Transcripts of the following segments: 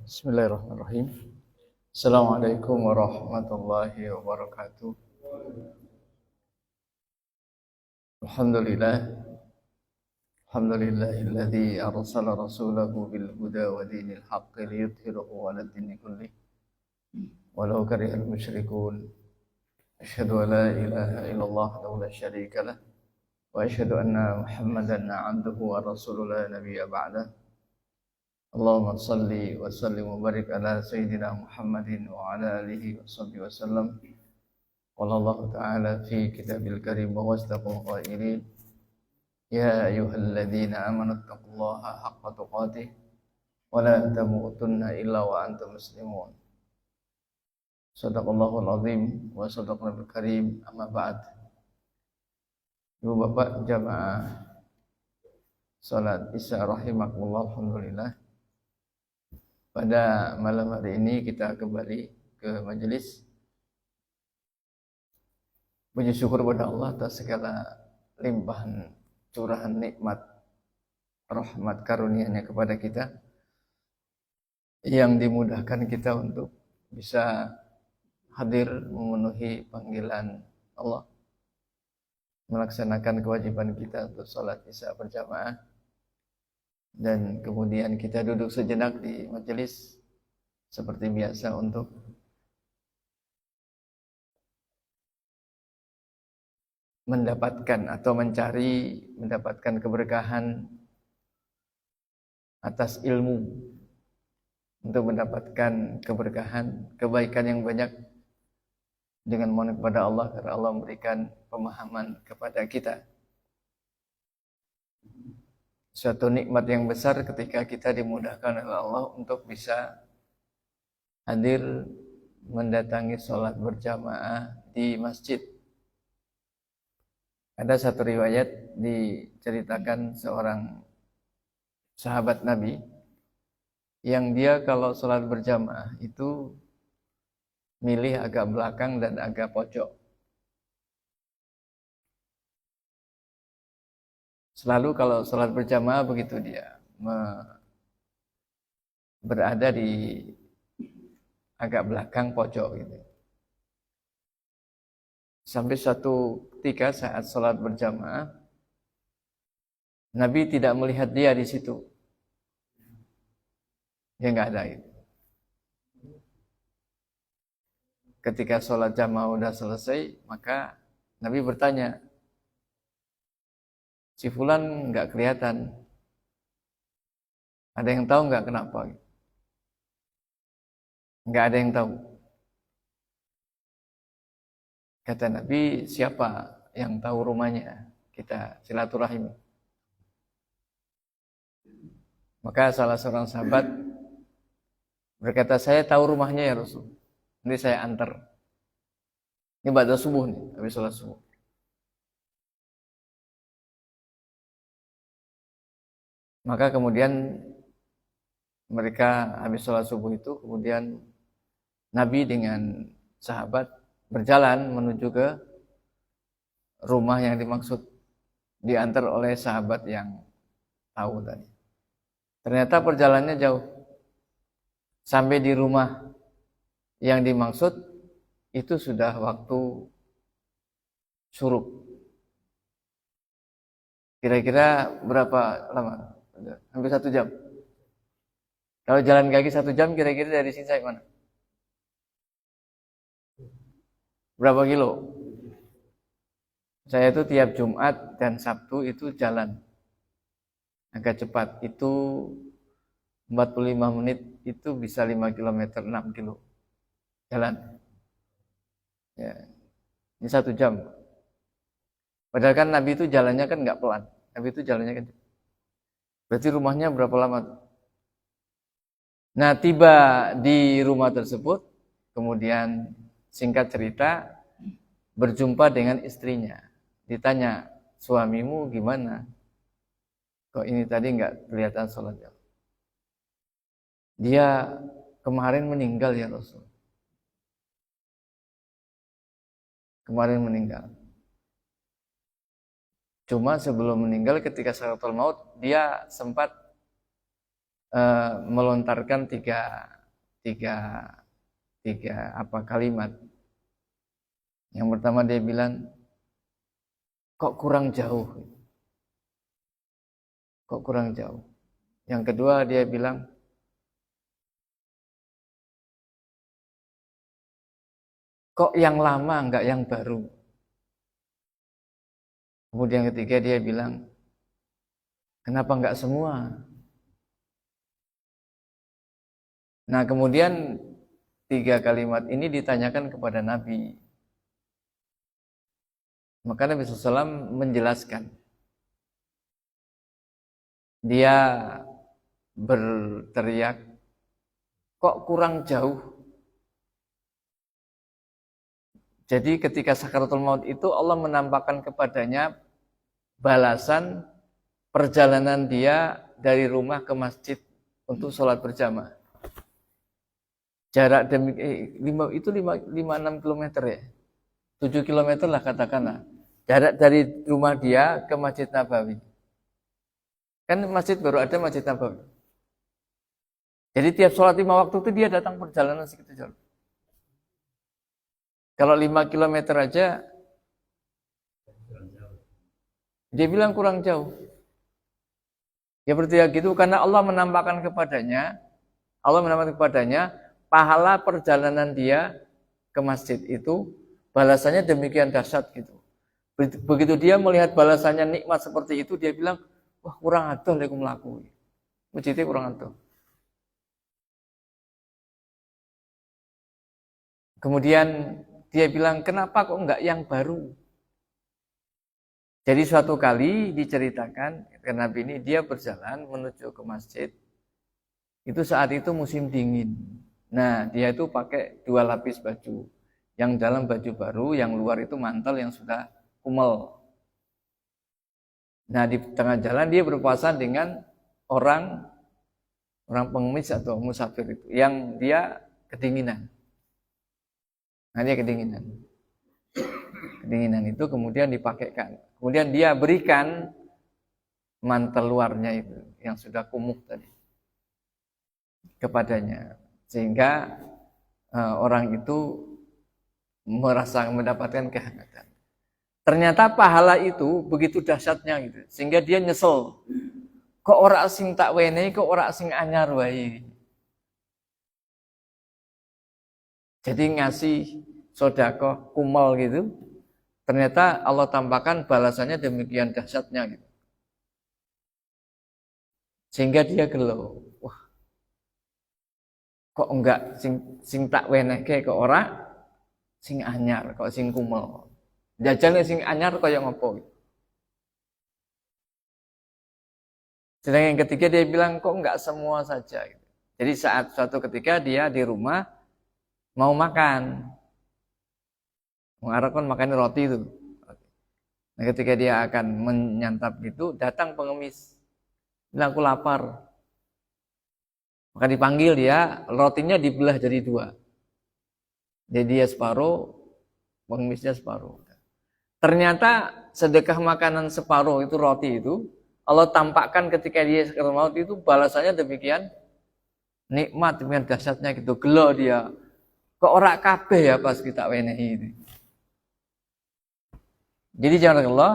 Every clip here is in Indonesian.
Bismillahirrahmanirrahim. Assalamualaikum warahmatullahi wabarakatuh. Alhamdulillah. Alhamdulillahilladzi arsala rasulahu bil huda wa dinil haqqi liyudhhirahu 'ala ad-dini kullih walau karihal musyrikun. Asyhadu an la ilaha illallah wahdahu la syarika lah wa asyhadu anna Muhammadan 'abduhu wa rasuluhu la nabiyya ba'dah. Allahumma salli wa sallim wa barik ala sayyidina Muhammadin wa ala alihi wa sahbihi wa sallam. Qala Allah ta'ala fi kitabil karim wa wasdaqul qailin. Ya ayyuhalladzina amanu taqullaha haqqa tuqatih wa la tamutunna illa wa antum muslimun. Shadaqallahul azim wa shadaqal karim. Amma ba'd. Ibu bapak jamaah salat Isya rahimakumullah, alhamdulillah. Pada malam hari ini kita kembali ke majelis. Puji syukur kepada Allah atas segala limpahan curahan nikmat rahmat karunia-Nya kepada kita, yang dimudahkan kita untuk bisa hadir memenuhi panggilan Allah, melaksanakan kewajiban kita untuk sholat Isya berjamaah. Dan kemudian kita duduk sejenak di majelis seperti biasa untuk mendapatkan atau mendapatkan keberkahan atas ilmu, untuk mendapatkan keberkahan, kebaikan yang banyak dengan mohon kepada Allah karena Allah memberikan pemahaman kepada kita. Suatu nikmat yang besar ketika kita dimudahkan oleh Allah untuk bisa hadir mendatangi sholat berjamaah di masjid. Ada satu riwayat diceritakan seorang sahabat Nabi yang dia kalau sholat berjamaah itu milih agak belakang dan agak pojok. Selalu kalau sholat berjamaah begitu dia berada di agak belakang pojok gitu. Sampai suatu ketika saat sholat berjamaah, Nabi tidak melihat dia di situ. Dia nggak ada itu. Ketika sholat jamaah udah selesai, maka Nabi bertanya, si fulan nggak kelihatan. Ada yang tahu nggak kenapa? Nggak ada yang tahu. Kata Nabi, siapa yang tahu rumahnya? Kita silaturahim. Maka salah seorang sahabat berkata, saya tahu rumahnya ya Rasul. Nanti saya antar. Ini ba'da subuh nih, habis sholat subuh. Maka kemudian mereka habis sholat subuh itu, kemudian Nabi dengan sahabat berjalan menuju ke rumah yang dimaksud, diantar oleh sahabat yang tahu tadi. Ternyata perjalanannya jauh. Sampai di rumah yang dimaksud itu sudah waktu syuruk. Kira-kira berapa lama? Hampir 1 jam. Kalau jalan kaki 1 jam, kira-kira dari sini sampai mana? Berapa kilo? Saya itu tiap Jumat dan Sabtu itu jalan agak cepat. Itu 45 menit itu bisa 5 km, 6 kilo jalan. Ya. Ini 1 jam. Padahal kan Nabi itu jalannya kan nggak pelan. Nabi itu jalannya kan. Berarti rumahnya berapa lama tuh? Nah, tiba di rumah tersebut, kemudian singkat cerita berjumpa dengan istrinya. Ditanya, suamimu gimana? Kok ini tadi nggak kelihatan sholatnya? Dia kemarin meninggal ya Rasul. Kemarin meninggal. Cuma sebelum meninggal ketika sakaratul maut dia sempat melontarkan 3 tiga kalimat. Yang pertama dia bilang, kok kurang jauh? Kok kurang jauh? Yang kedua dia bilang, kok yang lama enggak yang baru? Kemudian yang ketiga dia bilang, kenapa enggak semua? Nah kemudian 3 kalimat ini ditanyakan kepada Nabi. Maka Nabi SAW menjelaskan. Dia berteriak, kok kurang jauh? Jadi ketika sakaratul maut itu Allah menampakkan kepadanya balasan perjalanan dia dari rumah ke masjid untuk sholat berjamaah. Jarak itu 5-6 km ya. 7 km lah katakanlah. Jarak dari rumah dia ke Masjid Nabawi. Kan masjid baru ada Masjid Nabawi. Jadi tiap sholat 5 waktu itu dia datang perjalanan segitu jauh. Kalau 5 km aja, dia bilang kurang jauh. Ya berarti gitu karena Allah menampakkan kepadanya pahala perjalanan dia ke masjid itu balasannya demikian dahsyat gitu. Begitu dia melihat balasannya nikmat seperti itu, dia bilang, wah kurang adoh lek mlaku. Mujite kurang adoh. Kemudian dia bilang, kenapa kok enggak yang baru? Jadi suatu kali diceritakan, karena Nabi ini dia berjalan menuju ke masjid. Itu saat itu musim dingin. Nah, dia itu pakai 2 lapis baju. Yang dalam baju baru, yang luar itu mantel yang sudah kumel. Nah, di tengah jalan dia berpapasan dengan orang pengemis atau musafir itu yang dia kedinginan. Nah, dia kedinginan. Kedinginan itu kemudian dipakaikan. Kemudian dia berikan mantel luarnya itu yang sudah kumuh tadi kepadanya. Sehingga orang itu merasa mendapatkan kehangatan. Ternyata pahala itu begitu dahsyatnya gitu. Sehingga dia nyesel. Kok ora sing tak wenehi, kok ora sing anyar wae. Jadi ngasih sedekah kumal gitu. Ternyata Allah tampakkan balasannya demikian dahsyatnya gitu. Sehingga dia gelo. Wah. Kok enggak sing tak wenehke kok ora sing anyar, kok sing kumel. Jajane sing anyar kaya ngopo. Sedangkan yang ketiga dia bilang kok enggak semua saja gitu. Jadi saat suatu ketika dia di rumah mau makan. Mengarahkan makan roti itu. Nah, ketika dia akan menyantap gitu, datang pengemis. Bilang aku lapar. Maka dipanggil dia, rotinya dibelah jadi 2. Jadi dia separuh, pengemisnya separuh. Ternyata sedekah makanan separuh itu roti itu, Allah tampakkan ketika dia sakaratul maut itu balasannya demikian nikmat, demikian dahsyatnya gitu. Gelo dia. Kok ora kabeh ya pas kita wenehi itu. Jadi jangan Allah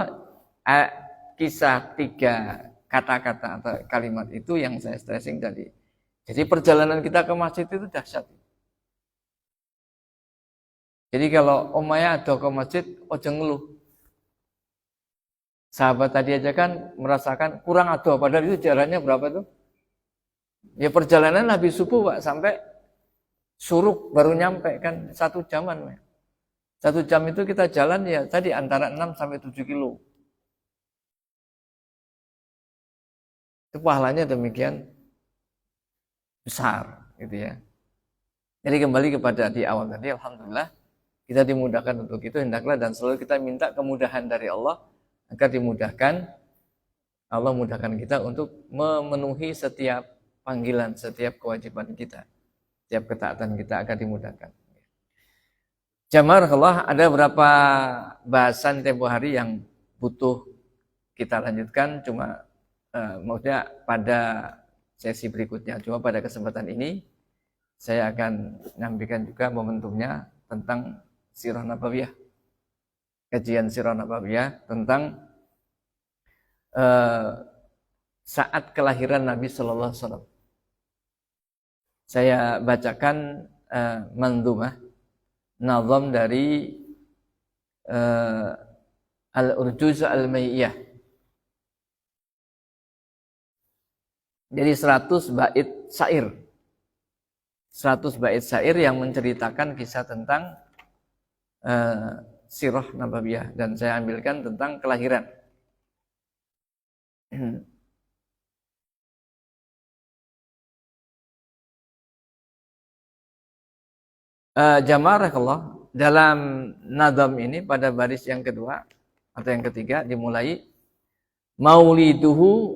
kisah 3 kata-kata atau kalimat itu yang saya stressing tadi. Jadi perjalanan kita ke masjid itu dahsyat. Jadi kalau omaya ada ke masjid, ojo ngeluh. Sahabat tadi aja kan merasakan kurang ado, padahal itu jaraknya berapa tuh? Ya perjalanan habis subuh Pak, sampai suruk baru nyampe kan 1 jaman. 1 jam itu kita jalan ya tadi antara 6 sampai 7 kilo. Itu pahalanya demikian besar gitu ya. Jadi kembali kepada di awal tadi, alhamdulillah kita dimudahkan untuk itu, hendaklah dan selalu kita minta kemudahan dari Allah agar dimudahkan. Allah mudahkan kita untuk memenuhi setiap panggilan, setiap kewajiban kita, setiap ketaatan kita agar dimudahkan. Jamaah Allah, ada beberapa bahasan tempo hari yang butuh kita lanjutkan, cuma maksudnya pada sesi berikutnya. Cuma pada kesempatan ini saya akan menyampaikan juga momentumnya tentang Sirah Nabawiyah. Kajian Sirah Nabawiyah tentang saat kelahiran Nabi Sallallahu Alaihi Wasallam. Saya bacakan mandhumah nazam dari Al-Urjuz Al-Maiyah. Jadi 100 bait syair. 100 bait syair yang menceritakan kisah tentang Sirah Nabawiyah, dan saya ambilkan tentang kelahiran. Jamarakallah, dalam nadam ini pada baris yang kedua atau yang ketiga dimulai mauliduhu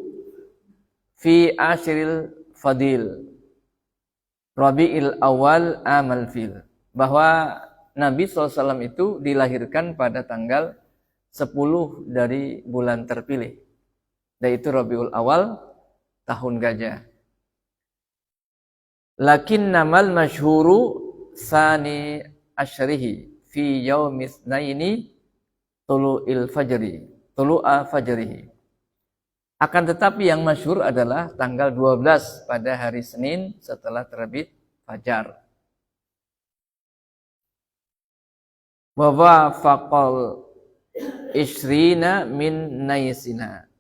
fi asyril fadil Rabi'il awal amal fil, bahwa Nabi SAW itu dilahirkan pada tanggal 10 dari bulan terpilih, yaitu Rabiul Awal tahun gajah. Lakin namal masyhuru sani asyrihi fi yaumis naini tulu'il fajri tulu'a fajrihi. Akan tetapi yang masyhur adalah tanggal 12 pada hari Senin setelah terbit fajar. Wa wafaqal isrina min naisana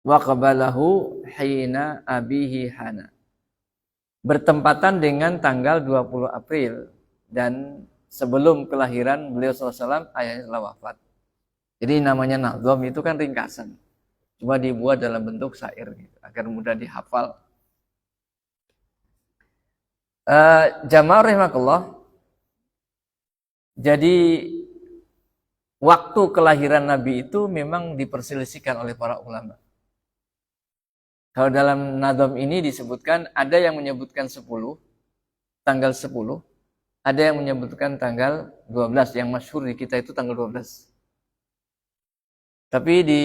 wa qabalahu hina abihi hana. Bertempatan dengan tanggal 20 April dan sebelum kelahiran beliau SAW ayahnya telah wafat. Jadi namanya nazam itu kan ringkasan, cuma dibuat dalam bentuk syair gitu, agar mudah dihafal. Jamaah rahimakumullah. Jadi waktu kelahiran Nabi itu memang diperselisihkan oleh para ulama. Kalau dalam nazam ini disebutkan, ada yang menyebutkan 10, tanggal 10, ada yang menyebutkan tanggal 12, yang masyhur di kita itu tanggal 12. Tapi di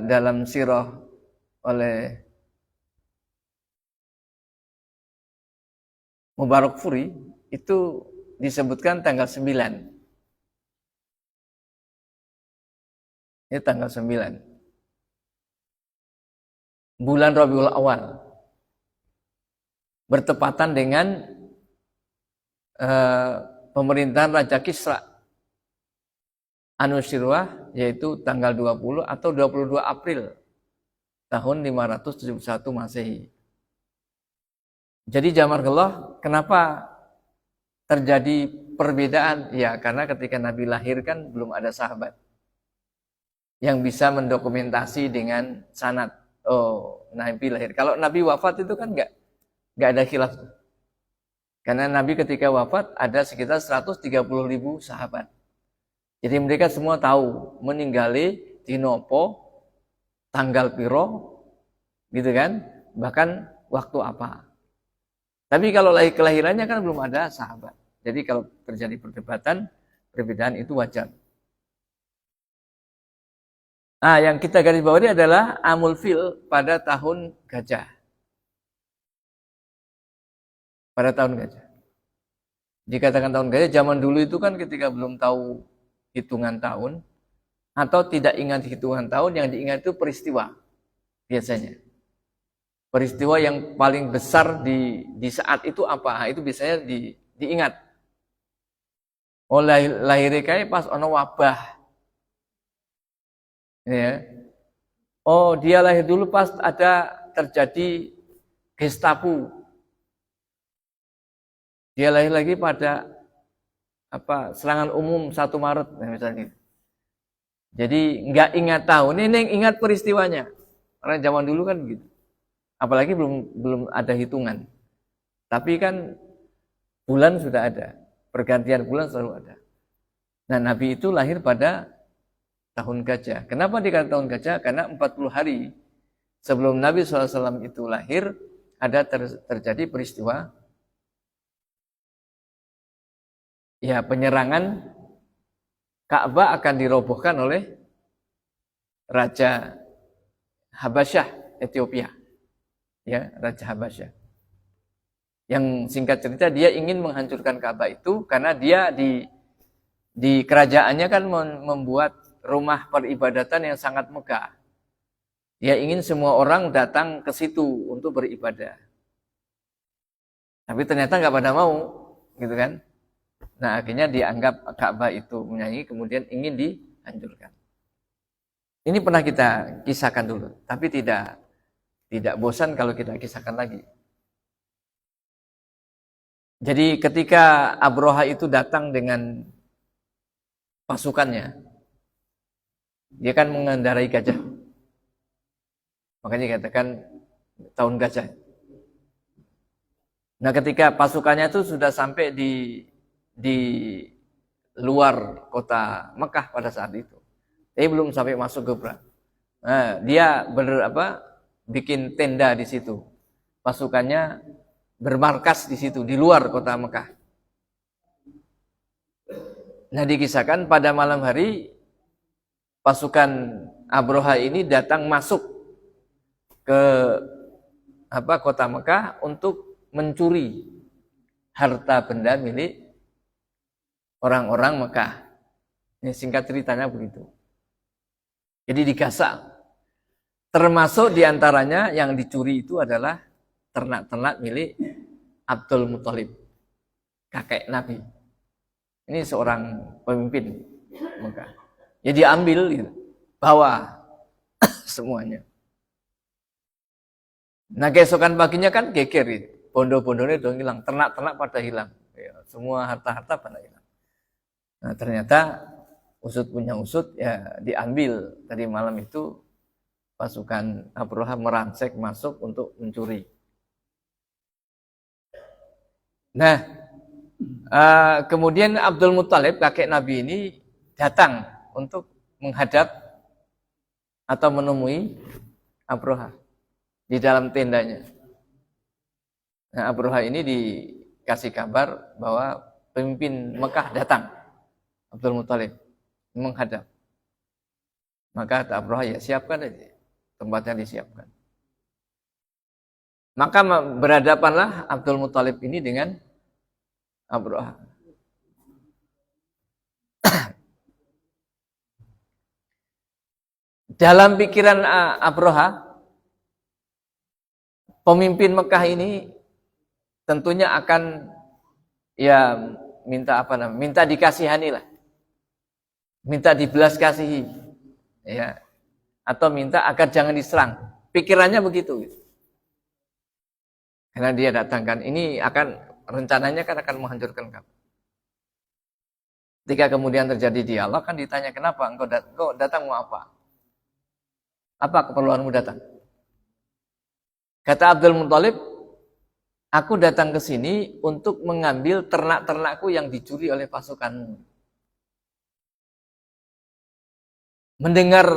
dalam sirah oleh Mubarakfuri itu disebutkan tanggal 9. Ini tanggal 9. Bulan Rabiul Awal. Bertepatan dengan pemerintahan Raja Kisra Anushirwah, yaitu tanggal 20 atau 22 April tahun 571 Masehi. Jadi jazakallah, kenapa terjadi perbedaan? Ya, karena ketika Nabi lahir kan belum ada sahabat yang bisa mendokumentasi dengan sanad. Oh, Nabi lahir. Kalau Nabi wafat itu kan enggak ada khilaf. Karena Nabi ketika wafat ada sekitar 130.000 sahabat. Jadi mereka semua tahu meninggali di nopo, tanggal piro, gitu kan? Bahkan waktu apa. Tapi kalau kelahirannya kan belum ada sahabat. Jadi kalau terjadi perdebatan, perbedaan itu wajar. Nah, yang kita garis bawahi adalah Amul Fil pada tahun gajah. Pada tahun gajah. Dikatakan tahun gajah, zaman dulu itu kan ketika belum tahu hitungan tahun atau tidak ingat hitungan tahun, yang diingat itu peristiwa biasanya. Peristiwa yang paling besar di saat itu apa? Itu biasanya diingat. Oh, lahirnya kayak pas ono wabah. Ya. Oh, dia lahir dulu pas ada terjadi Gestapo. Dia lahir lagi pada serangan umum 1 Maret misalnya. Jadi nggak ingat tahun, ini ingat peristiwanya. Karena zaman dulu kan gitu. Apalagi belum ada hitungan. Tapi kan bulan sudah ada, pergantian bulan selalu ada. Nah, Nabi itu lahir pada tahun gajah. Kenapa dikatakan tahun gajah? Karena 40 hari sebelum Nabi SAW itu lahir ada terjadi peristiwa penyerangan Ka'bah akan dirobohkan oleh Raja Habasyah, Ethiopia. ya, Raja Habasyah. Yang singkat cerita dia ingin menghancurkan Ka'bah itu karena dia di kerajaannya kan membuat rumah peribadatan yang sangat megah. Dia ingin semua orang datang ke situ untuk beribadah. Tapi ternyata nggak pada mau, gitu kan? Nah, akhirnya dianggap Ka'bah itu menyanyi, kemudian ingin dihancurkan. Ini pernah kita kisahkan dulu, tapi tidak bosan kalau kita kisahkan lagi. Jadi ketika Abroha itu datang dengan pasukannya, dia kan mengendarai gajah. Makanya dikatakan tahun gajah. Nah, ketika pasukannya itu sudah sampai di luar kota Mekah pada saat itu, tapi belum sampai masuk ke Gebra. Nah, dia bikin tenda di situ. Pasukannya bermarkas di situ, di luar kota Mekah. Nah, dikisahkan pada malam hari pasukan Abroha ini datang masuk ke kota Mekah untuk mencuri harta benda milik orang-orang Mekah. Ini singkat ceritanya begitu. Jadi digasak. Termasuk diantaranya yang dicuri itu adalah ternak-ternak milik Abdul Muthalib, kakek Nabi. Ini seorang pemimpin Mekah. Ya diambil, gitu, bawa semuanya. Nah, keesokan paginya kan geger, gitu. Bondo-bondone udah hilang, ternak-ternak pada hilang, ya, semua harta-harta pada hilang. Nah, ternyata usut punya usut, ya diambil tadi malam itu pasukan Abroha meransek masuk untuk mencuri. Nah, kemudian Abdul Muthalib, kakek Nabi ini datang untuk menghadap atau menemui Abroha di dalam tendanya. Nah, Abroha ini dikasih kabar bahwa pemimpin Mekah datang, Abdul Muthalib menghadap. Maka kata Abroha, ya siapkan aja, tempatnya disiapkan. Maka berhadapanlah Abdul Muthalib ini dengan Abroha. Dalam pikiran Abroha, pemimpin Mekah ini tentunya akan ya minta dikasihani lah, minta dibelas kasihi, ya, atau minta agar jangan diserang. Pikirannya begitu. Karena dia datangkan ini rencananya akan menghancurkan kamu. Ketika kemudian terjadi dialog kan ditanya, kenapa engkau datang mau apa? Apa keperluanmu datang? Kata Abdul Muthalib, aku datang ke sini untuk mengambil ternak-ternakku yang dicuri oleh pasukanmu. Mendengar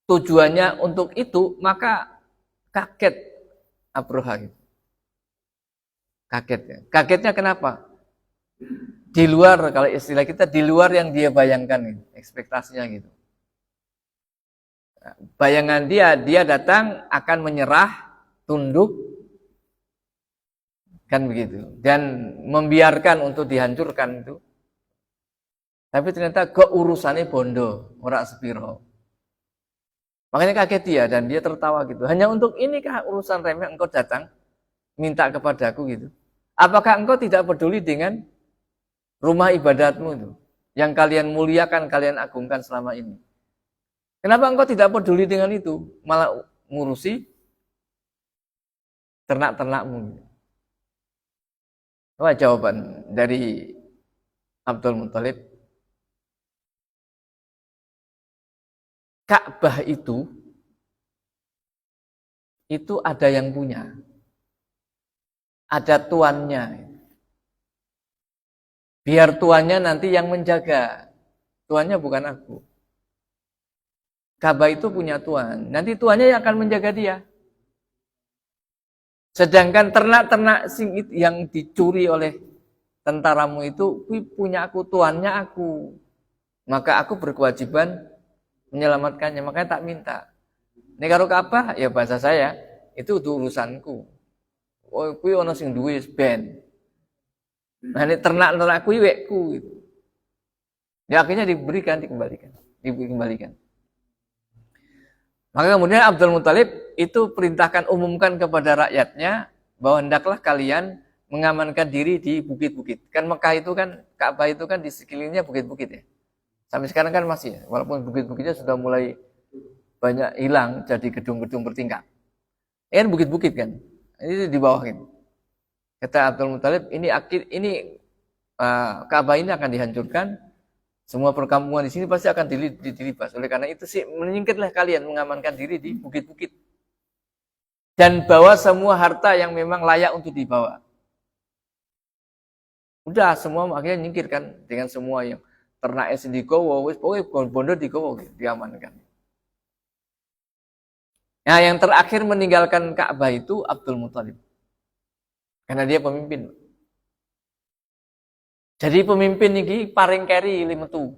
tujuannya untuk itu, maka kaget Abroha. Kagetnya kenapa? Di luar, kalau istilah kita, di luar yang dia bayangkan, ekspektasinya gitu. Bayangan dia datang akan menyerah, tunduk, kan begitu, dan membiarkan untuk dihancurkan itu. Tapi ternyata kok urusannya bondo, ora sepiro. Makanya kaget dia dan dia tertawa gitu. Hanya untuk inikah urusan remeh engkau datang minta kepadaku gitu? Apakah engkau tidak peduli dengan rumah ibadatmu itu yang kalian muliakan, kalian agungkan selama ini? Kenapa engkau tidak peduli dengan itu, malah ngurusi ternak-ternakmu? Apa jawaban dari Abdul Muthalib? Ka'bah itu ada yang punya, ada tuannya. Biar tuannya nanti yang menjaga, tuannya bukan aku. Ka'bah itu punya tuan, nanti tuannya yang akan menjaga dia. Sedangkan ternak-ternak yang dicuri oleh tentaramu itu punya aku, tuannya aku. Maka aku berkewajiban menyelamatkannya, makanya tak minta. Ini karo Ka'bah, ya bahasa saya, itu urusanku. Oh, kuwi ana sing duwe ben. Nah, ini ternak-ternak kuwi wekku gitu. Ya akhirnya dikembalikan. Maka kemudian Abdul Muthalib itu perintahkan umumkan kepada rakyatnya bahwa hendaklah kalian mengamankan diri di bukit-bukit. Kan Mekah itu kan, Ka'bah itu kan di sekelilingnya bukit-bukit ya. Sampai sekarang kan masih ya, walaupun bukit-bukitnya sudah mulai banyak hilang jadi gedung-gedung bertingkat. Ini kan bukit-bukit kan. Ini di bawah gitu. Kata Abdul Muthalib, ini Ka'bah ini akan dihancurkan. Semua perkampungan di sini pasti akan dilibas. Oleh karena itu sih menyingkirlah kalian mengamankan diri di bukit-bukit. Dan bawa semua harta yang memang layak untuk dibawa. Udah semua akhirnya nyingkirkan dengan semua yang ternak digowo, wis pokoknya bondo digowo, diamankan. Nah, yang terakhir meninggalkan Ka'bah itu Abdul Muthalib. Karena dia pemimpin. Jadi pemimpin ini paring keri limetu.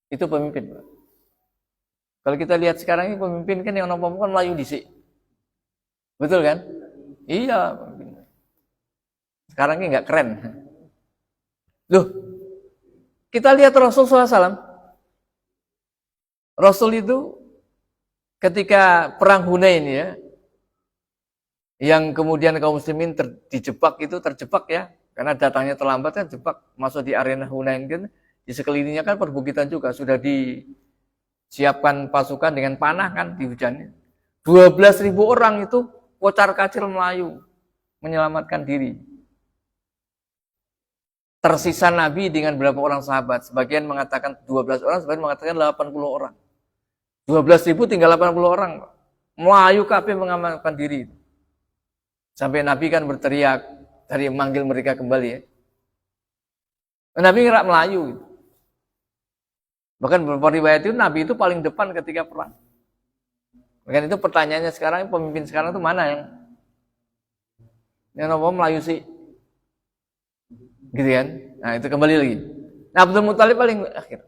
Itu pemimpin. Kalau kita lihat sekarang ini pemimpin kan yang nopo kan melayu dhisik. Betul kan? Iya, pemimpin. Sekarang ini nggak keren. Loh, kita lihat Rasul SAW. Rasul itu ketika perang Hunain ya, yang kemudian kaum muslimin terjebak ya, karena datangnya terlambat kan jebak masuk di arena Hunain kan, di sekelilingnya kan perbukitan juga sudah disiapkan pasukan dengan panah kan dihujani. 12.000 orang itu kocar-kacir Melayu menyelamatkan diri. Tersisa Nabi dengan berapa orang sahabat? Sebagian mengatakan 12 orang, sebagian mengatakan 80 orang. 12.000 tinggal 80 orang. Melayu kabeh mengamankan diri. Sampai Nabi kan berteriak dari manggil mereka kembali ya. Nabi ngerak Melayu. Bahkan beberapa riwayat itu Nabi itu paling depan ketika perang. Bahkan itu pertanyaannya sekarang, pemimpin sekarang itu mana yang nopo Melayu sih? Gitu kan? Nah itu kembali lagi. Nah Abdul Muthalib paling akhir.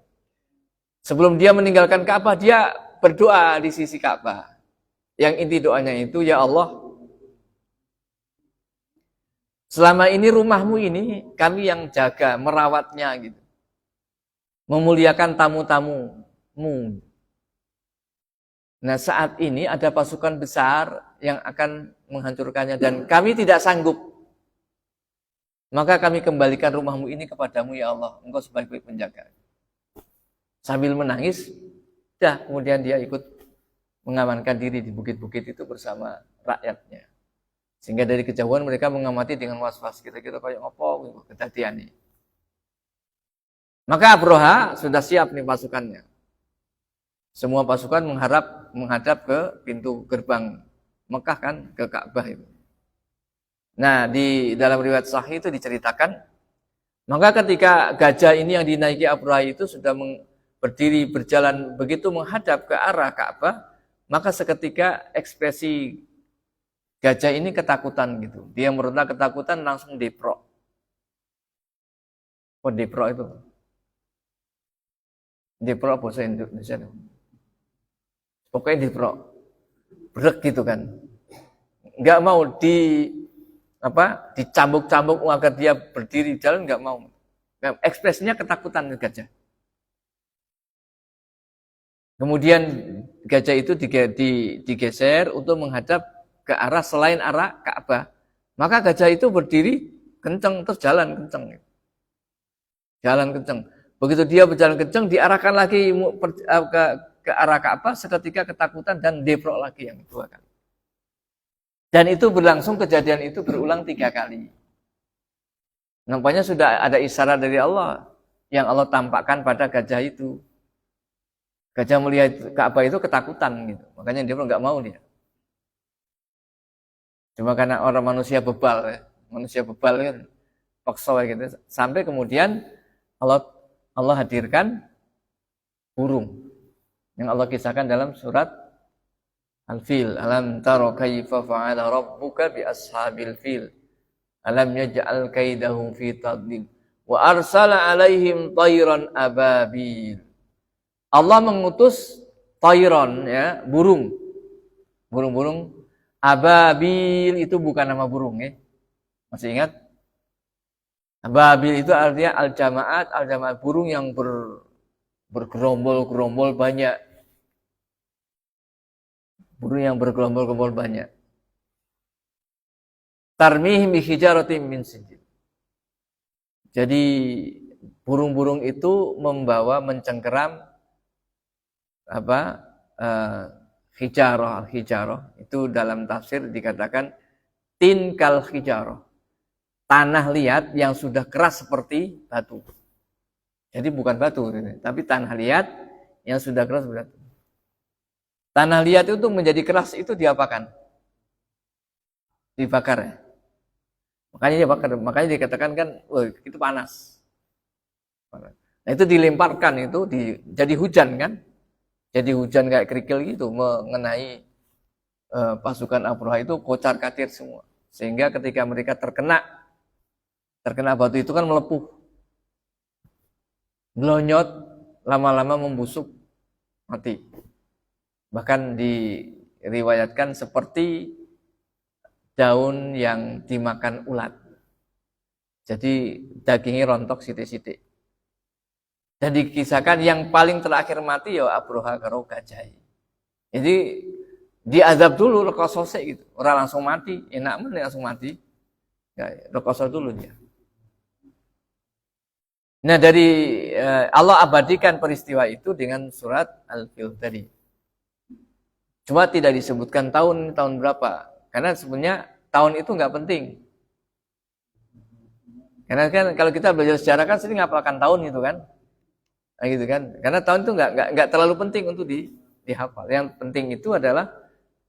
Sebelum dia meninggalkan Ka'bah, dia berdoa di sisi Ka'bah. Yang inti doanya itu, ya Allah, selama ini rumahmu ini kami yang jaga, merawatnya gitu. Memuliakan tamu-tamumu. Nah saat ini ada pasukan besar yang akan menghancurkannya dan kami tidak sanggup. Maka kami kembalikan rumahmu ini kepadamu ya Allah. Engkau sebaik-baik penjaga. Sambil menangis, kemudian dia ikut mengamankan diri di bukit-bukit itu bersama rakyatnya. Sehingga dari kejauhan mereka mengamati dengan was-was. Kira-kira kayak apa kejadian ini. Maka Abroha sudah siap nih pasukannya. Semua pasukan menghadap ke pintu gerbang Mekah kan, ke Ka'bah itu. Nah, di dalam riwayat sahih itu diceritakan, maka ketika gajah ini yang dinaiki Abroha itu sudah berdiri berjalan begitu menghadap ke arah Ka'bah, maka seketika ekspresi gajah ini ketakutan gitu. Dia meronta ketakutan langsung deprok. Oh, deprok itu. Deprok bahasa Indonesia. Pokoknya deprok. Brek gitu kan. Enggak mau dicambuk-cambuk agar dia berdiri jalan, enggak mau. Ekspresinya ketakutan gajah. Kemudian gajah itu digeser untuk menghadap ke arah selain arah Ka'bah. Maka gajah itu berdiri kenceng terus jalan kenceng. Jalan kenceng. Begitu dia berjalan kenceng diarahkan lagi ke arah Ka'bah, seketika ketakutan dan deprok lagi yang kedua kali. Dan itu berlangsung, kejadian itu berulang 3 kali. Nampaknya sudah ada isyarat dari Allah yang Allah tampakkan pada gajah itu. Gajah melihat Ka'bah itu ketakutan gitu. Makanya dia nggak mau dia. Cuma karena orang manusia bebal ya. Manusia bebal kan paksa gitu. Sampai kemudian Allah hadirkan burung yang Allah kisahkan dalam surat Al-Fil. Alam taro kaifa fa'ala rabbuka bi ashabil fil. Alam yaj'al kaidahum fi tadlil. Wa arsala alaihim tayran ababil. Allah mengutus tayron ya, burung. Burung-burung ababil itu bukan nama burung ya. Masih ingat? Ababil itu artinya al-jamaat burung yang bergerombol-gerombol banyak. Burung yang bergerombol-gerombol banyak. Tarmihim bi hijaratin min sijil. Jadi burung-burung itu mencengkeram hijarah itu dalam tafsir dikatakan tin kal hijarah, tanah liat yang sudah keras seperti batu. Jadi bukan batu tapi tanah liat yang sudah keras seperti batu. Tanah liat itu menjadi keras itu diapakan? Dibakar ya. Makanya dikatakan kan itu panas. Nah itu dilemparkan itu jadi hujan kan? Jadi hujan kayak kerikil gitu mengenai pasukan Abraha itu kocar-kacir semua. Sehingga ketika mereka terkena batu itu kan melepuh. Melonyot, lama-lama membusuk, mati. Bahkan diriwayatkan seperti daun yang dimakan ulat. Jadi dagingnya rontok sithik-sithik. Dan dikisahkan yang paling terakhir mati ya Abraha karo gajah. Jadi diazab dulu rekosose gitu. Orang langsung mati, enak mana langsung mati. Ya, rekoso dulu dia. Nah dari Allah abadikan peristiwa itu dengan surat Al-Fil tadi. Cuma tidak disebutkan tahun berapa. Karena sebenarnya tahun itu nggak penting. Karena kan kalau kita belajar sejarah kan sering ngapalkan tahun gitu kan. Nah, gitu kan. Karena tahun itu nggak terlalu penting untuk dihafal. Yang penting itu adalah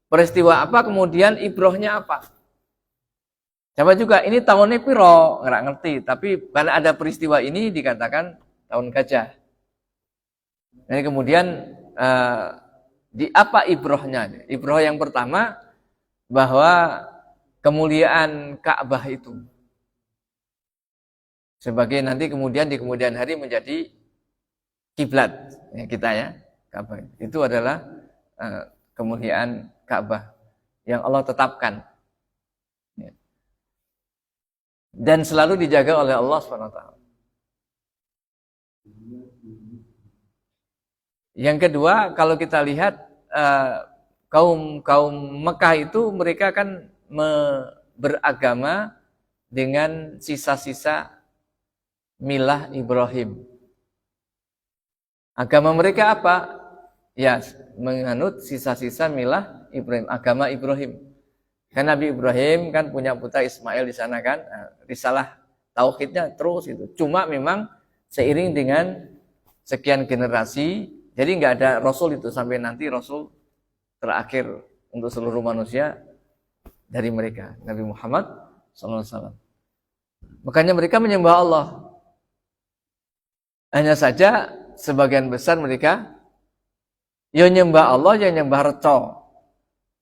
peristiwa apa, kemudian ibrohnya apa. Coba juga ini tahunnya piro, nggak ngerti. Tapi karena ada peristiwa ini dikatakan tahun gajah. Jadi kemudian di apa ibrohnya? Ibroh yang pertama bahwa kemuliaan Ka'bah itu sebagai nanti kemudian di kemudian hari menjadi kiblat ya, kita ya Ka'bah itu adalah kemuliaan Ka'bah yang Allah tetapkan ya. Dan selalu dijaga oleh Allah SWT. Yang kedua, kalau kita lihat kaum Mekah itu mereka kan beragama dengan sisa-sisa milah Ibrahim. Agama mereka apa? Ya, menganut sisa-sisa milah Ibrahim, agama Ibrahim. Kan Nabi Ibrahim kan punya putra Ismail di sana kan, risalah tauhidnya terus itu. Cuma memang seiring dengan sekian generasi, jadi nggak ada Rasul itu sampai nanti Rasul terakhir untuk seluruh manusia dari mereka, Nabi Muhammad SAW. Makanya mereka menyembah Allah. Hanya saja sebagian besar mereka ya nyembah Allah, ya nyembah reco.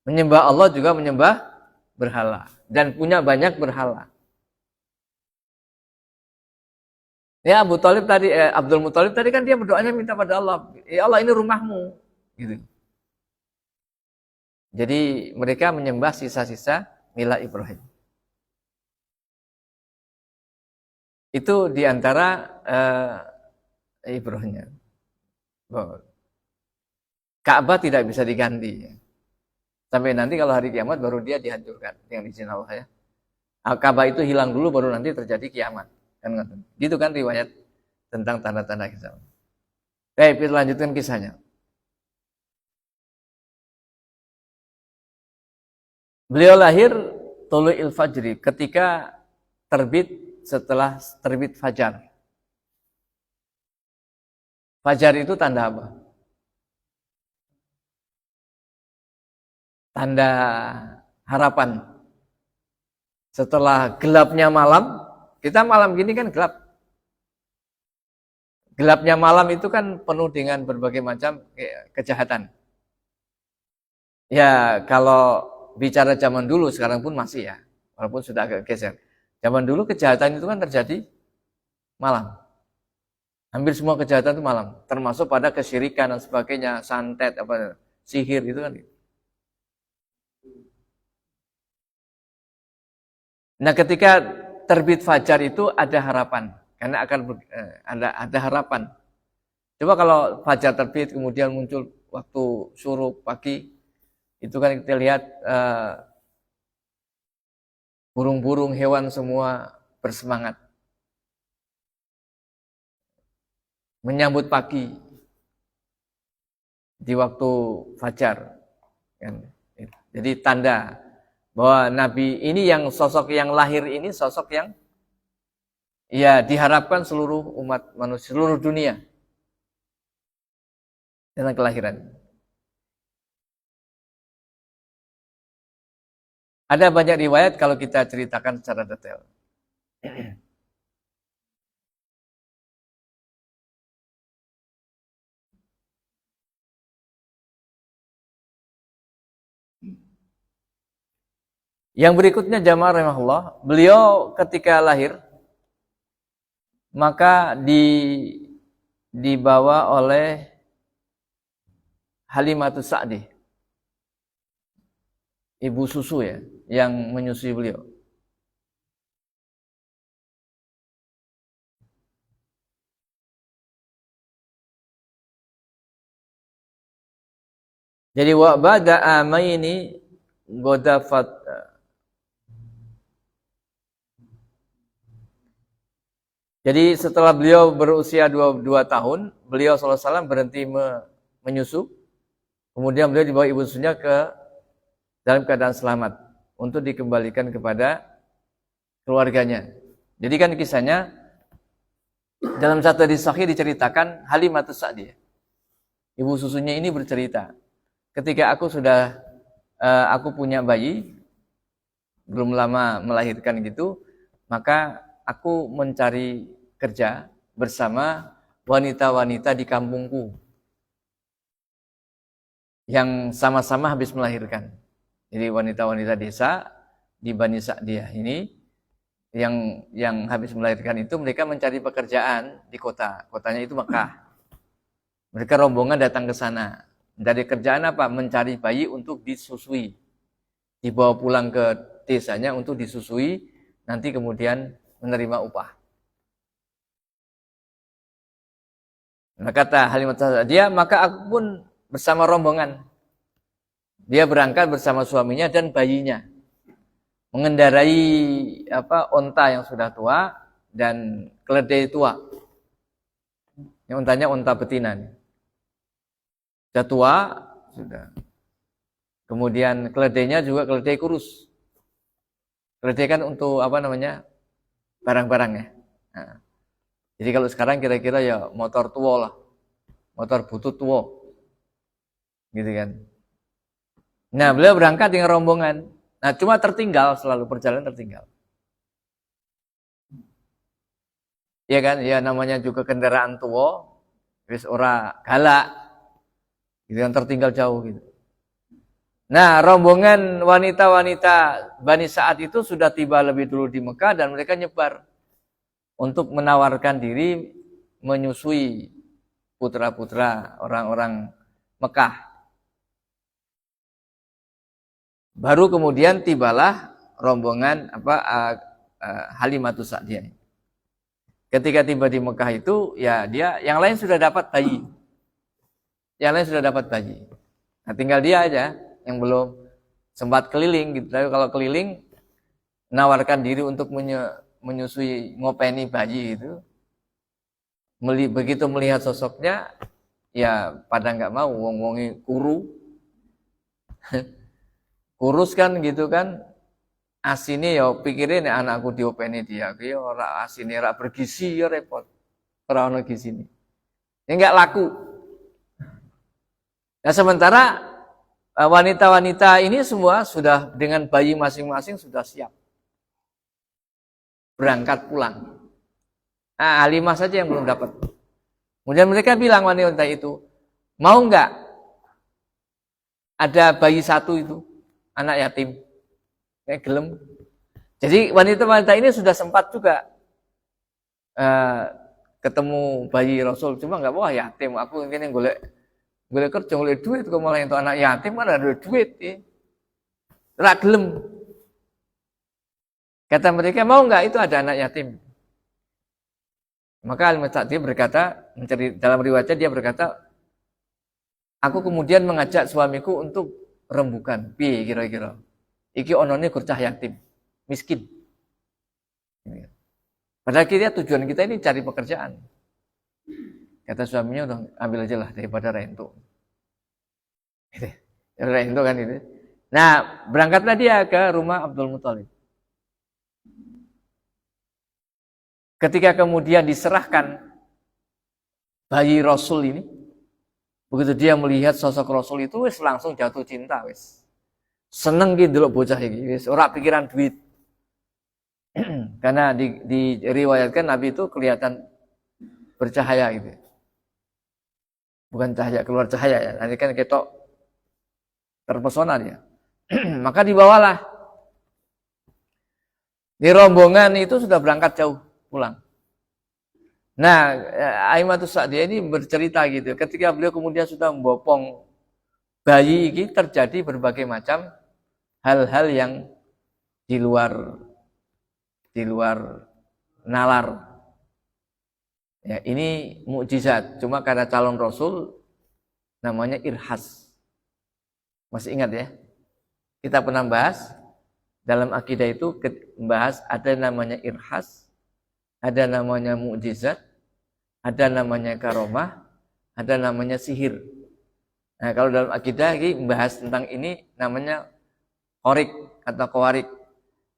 Menyembah Allah juga menyembah berhala dan punya banyak berhala. Ya Abdul Muthalib tadi kan dia berdoanya minta pada Allah, ya Allah ini rumahmu, gitu. Jadi mereka menyembah sisa-sisa milah Ibrahim. Itu diantara ibrohnya. Ka'bah tidak bisa diganti. Sampai nanti kalau hari kiamat baru dia dihancurkan dengan izin Allah ya. Ka'bah itu hilang dulu baru nanti terjadi kiamat. Kan gitu kan riwayat tentang tanda-tanda kiamat. Baik, kita lanjutkan kisahnya. Beliau lahir Tulu'il Fajri ketika setelah terbit fajar. Fajar itu tanda apa? Tanda harapan. Setelah gelapnya malam, kita malam gini kan gelap. Gelapnya malam itu kan penuh dengan berbagai macam kejahatan. Ya, kalau bicara zaman dulu, sekarang pun masih ya. Walaupun sudah agak geser. Zaman dulu kejahatan itu kan terjadi malam. Hampir semua kejahatan itu malam. Termasuk pada kesyirikan dan sebagainya, santet, sihir itu kan. Nah, ketika terbit fajar itu ada harapan, karena akan ada harapan. Coba kalau fajar terbit kemudian muncul waktu syuruk pagi, itu kan kita lihat burung-burung, hewan semua bersemangat menyambut pagi di waktu fajar, kan? Jadi tanda bahwa Nabi ini yang sosok yang lahir ini sosok yang ya diharapkan seluruh umat manusia, seluruh dunia dengan kelahiran. Ada banyak riwayat kalau kita ceritakan secara detail. Yang berikutnya jamaah rahimahullah, beliau ketika lahir maka dibawa oleh Halimatus Sa'di, ibu susu ya, yang menyusui beliau. Jadi wa ba'da amaini godafat. Jadi setelah beliau berusia 2 tahun, beliau SAW berhenti menyusu. Kemudian beliau dibawa ibu susunya ke dalam keadaan selamat untuk dikembalikan kepada keluarganya. Jadi kan kisahnya dalam satu hadis sahih diceritakan Halimatus Sa'di. Ibu susunya ini bercerita, ketika aku punya bayi, belum lama melahirkan gitu, maka aku mencari kerja bersama wanita-wanita di kampungku yang sama-sama habis melahirkan. Jadi wanita-wanita desa di Bani Sa'diyah ini yang habis melahirkan itu mereka mencari pekerjaan di kota. Kotanya itu Mekah. Mereka rombongan datang ke sana. Dari kerjaan apa? Mencari bayi untuk disusui. Dibawa pulang ke desanya untuk disusui, nanti kemudian menerima upah. Nah, kata Halimatus Sa'diyah, maka aku pun bersama rombongan. Dia berangkat bersama suaminya dan bayinya. Mengendarai onta yang sudah tua dan keledai tua. Yang ontanya onta betina. Sudah tua, sudah. Kemudian keledainya juga keledai kurus. Keledai kan untuk barang-barang ya. Nah, jadi kalau sekarang kira-kira ya motor tua lah, motor butut tua, gitu kan. Nah, beliau berangkat dengan rombongan. Nah, cuma tertinggal, selalu perjalanan tertinggal. Ya kan, ya namanya juga kendaraan tua, wis ora galak, gitu kan, tertinggal jauh gitu. Nah, rombongan wanita-wanita Bani Sa'ad itu sudah tiba lebih dulu di Mekah dan mereka nyebar untuk menawarkan diri menyusui putra-putra orang-orang Mekah. Baru kemudian tibalah rombongan Halimatus Sa'diyah. Ketika tiba di Mekah itu, ya dia yang lain sudah dapat bayi. Yang lain sudah dapat bayi. Nah, tinggal dia aja yang belum sempat keliling gitu. Tapi kalau keliling menawarkan diri untuk menyusui, ngopeni bayi itu, begitu melihat sosoknya ya pada nggak mau, wong-wongi kurus kan gitu kan, asine ya pikirin anakku diopeni dia, ya ora asine ora bergizi ya repot, ora ono gizine, ya nggak laku. Nah, sementara wanita-wanita ini semua sudah dengan bayi masing-masing sudah siap berangkat pulang. Nah, Halimah saja yang belum dapat. Kemudian mereka bilang wanita itu, mau nggak ada bayi satu itu, anak yatim? Kayak gelem. Jadi wanita-wanita ini sudah sempat juga ketemu bayi Rasul, cuma nggak wah yatim. Aku ingin golek kerja, golek duit, kok malah itu anak yatim kan ada duit, ya. Ra gelem. Kata mereka, mau nggak itu ada anak yatim? Maka Halimah Sa'diyah berkata, dalam riwayatnya dia berkata, aku kemudian mengajak suamiku untuk rembukan. Piye kira-kira? Iki onone kurcah yatim, miskin. Padahal tujuan kita ini cari pekerjaan. Kata suaminya, udah ambil aja lah daripada rento. Rento kan itu. Nah, berangkatlah dia ke rumah Abdul Muthalib. Ketika kemudian diserahkan bayi Rasul ini, begitu dia melihat sosok Rasul itu, wis langsung jatuh cinta, wis. Seneng gitu loh bocah ini, wis ora pikiran duit. Karena diriwayatkan Nabi itu kelihatan bercahaya gitu. Bukan cahaya, keluar cahaya ya. Nanti kan ketok terpesona dia. Maka dibawalah. Di rombongan itu sudah berangkat jauh pulang. Nah, Aimatus Sa'diyah ini bercerita gitu. Ketika beliau kemudian sudah membopong bayi ini, terjadi berbagai macam hal-hal yang di luar nalar. Ya, ini mukjizat. Cuma karena calon Rasul namanya irhas. Masih ingat ya? Kita pernah bahas dalam akidah itu membahas ada namanya irhas, ada namanya mukjizat, ada namanya karomah, ada namanya sihir. Nah, kalau dalam akidah ini membahas tentang ini namanya khorik atau kawarik.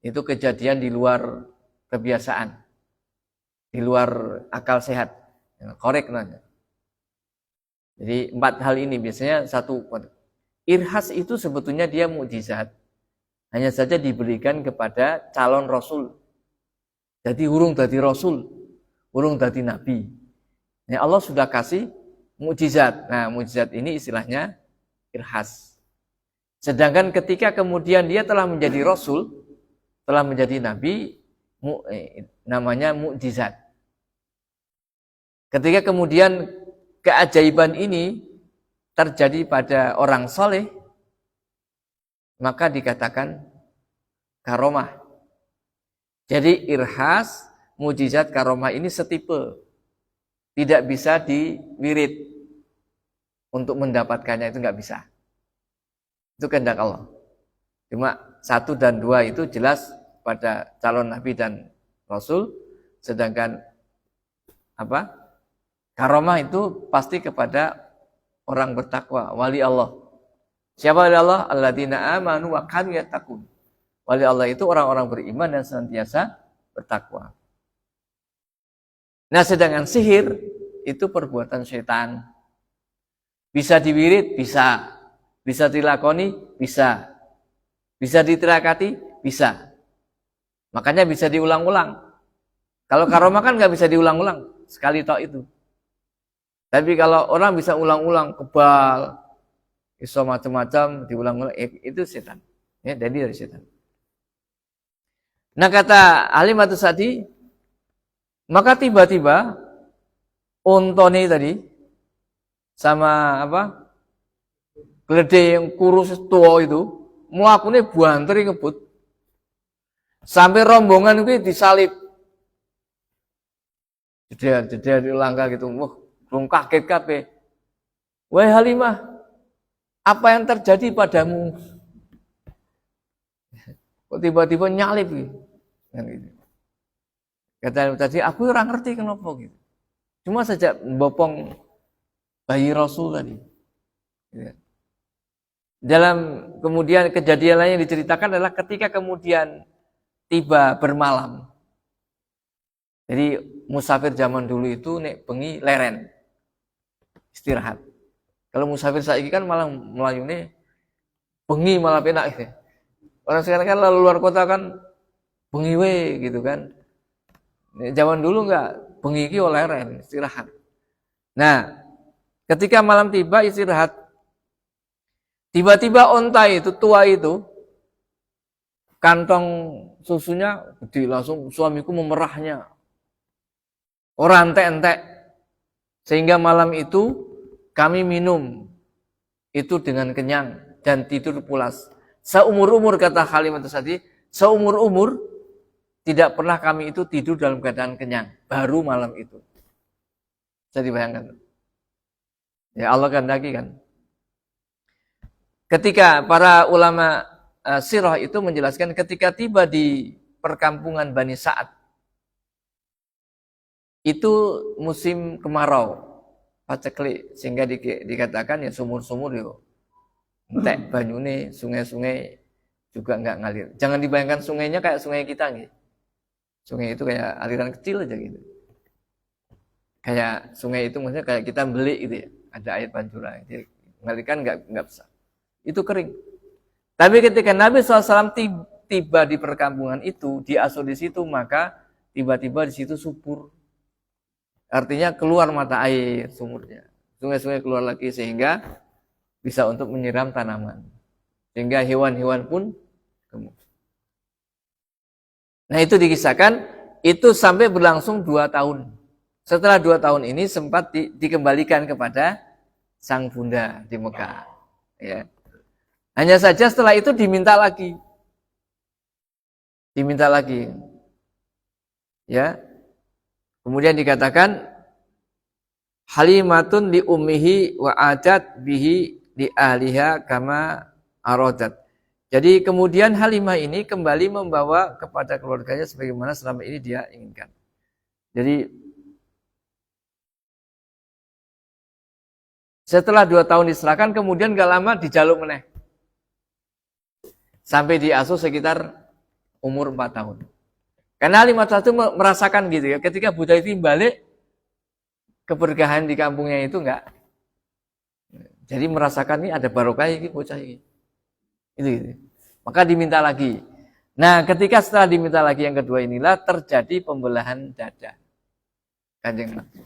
Itu kejadian di luar kebiasaan, di luar akal sehat. Khorik namanya. Jadi 4 hal ini biasanya satu. Irhas itu sebetulnya dia mukjizat. Hanya saja diberikan kepada calon Rasul. Jadi urung dadi Rasul, urung dadi Nabi. Nah, Allah sudah kasih mukjizat. Nah, mukjizat ini istilahnya irhas. Sedangkan ketika kemudian dia telah menjadi Rasul, telah menjadi Nabi, namanya mukjizat. Ketika kemudian keajaiban ini terjadi pada orang soleh, maka dikatakan karomah. Jadi irhas, mukjizat, karomah ini setipe. Tidak bisa diwirid. Untuk mendapatkannya itu nggak bisa. Itu kehendak Allah. Cuma 1 dan 2 itu jelas pada calon Nabi dan Rasul. Sedangkan karomah itu pasti kepada orang bertakwa, wali Allah. Siapa wali Allah? Alladzina amanu wa kanu yattaqun. Wali Allah itu orang-orang beriman dan senantiasa bertakwa. Nah, sedangkan sihir itu perbuatan setan. Bisa diwirid, bisa. Bisa dilakoni, bisa. Bisa ditirakati, bisa. Makanya bisa diulang-ulang. Kalau karomah kan nggak bisa diulang-ulang. Sekali tok itu. Tapi kalau orang bisa ulang-ulang, kebal, iso macam-macam, diulang-ulang, itu setan. Ya, jadi dari setan. Nah, kata Halimah Sa'diyah, maka tiba-tiba ontone tadi sama gledhe yang kurus tua itu mlakune buanteri ngebut sampai rombongan itu disalib. Jeder langkah gitu, belum kaget kabeh. Wahai Halimah, apa yang terjadi padamu? Kok tiba-tiba nyalip gitu. Kata tadi, aku orang ngerti kenapa gitu. Cuma sejak membopong bayi Rasul tadi. Dalam kemudian kejadian lain yang diceritakan adalah ketika kemudian tiba bermalam. Jadi musafir zaman dulu itu nek bengi leren. Istirahat. Kalau musafir saiki kan malah melayune bengi malah penak gitu. Orang sekarang kan lalu luar kota kan bengi we gitu kan. Zaman dulu enggak, bengi iki leren, istirahat. Nah, ketika malam tiba istirahat, tiba-tiba onta itu tua itu kantong susunya gede, langsung suamiku memerahnya. Orang entek-entek. Sehingga malam itu kami minum itu dengan kenyang dan tidur pulas. Seumur-umur, kata Halimah Sa'diyah, seumur-umur tidak pernah kami itu tidur dalam keadaan kenyang, baru malam itu. Bisa dibayangkan. Ya Allah kehendaki kan. Ketika para ulama sirah itu menjelaskan ketika tiba di perkampungan Bani Sa'ad, itu musim kemarau, paceklik, sehingga dikatakan ya sumur-sumur yo entek banyune, sungai-sungai juga enggak ngalir. Jangan dibayangkan sungainya kayak sungai kita nih. Sungai itu kayak aliran kecil aja gitu. Kayak sungai itu maksudnya kayak kita beli gitu ya, ada air pancuran. Jadi mengalirkan enggak besar. Itu kering. Tapi ketika Nabi SAW tiba di perkampungan itu, diasuh di situ, maka tiba-tiba di situ subur. Artinya keluar mata air sumurnya. Sungai-sungai keluar lagi sehingga bisa untuk menyiram tanaman. Sehingga hewan-hewan pun gemuk. Nah itu dikisahkan, itu sampai berlangsung 2 tahun. Setelah 2 tahun ini sempat dikembalikan kepada sang bunda di Mekah. Ya. Hanya saja setelah itu diminta lagi. Diminta lagi. Ya. Kemudian dikatakan Halimatun li ummihi wa adat bihi li ahliha kama aradat. Jadi kemudian Halimah ini kembali membawa kepada keluarganya sebagaimana selama ini dia inginkan. Jadi setelah 2 tahun diserahkan, kemudian gak lama dijaluk meneh. Sampai diasuh sekitar umur 4 tahun. Karena Halimah itu merasakan gitu ya, ketika Buddha itu balik, keberkahan di kampungnya itu enggak. Jadi merasakan ini ada barokah ini bocah ini. Itu gitu. Maka diminta lagi. Nah, ketika setelah diminta lagi yang kedua inilah terjadi pembelahan dada. Kanjeng Nabi.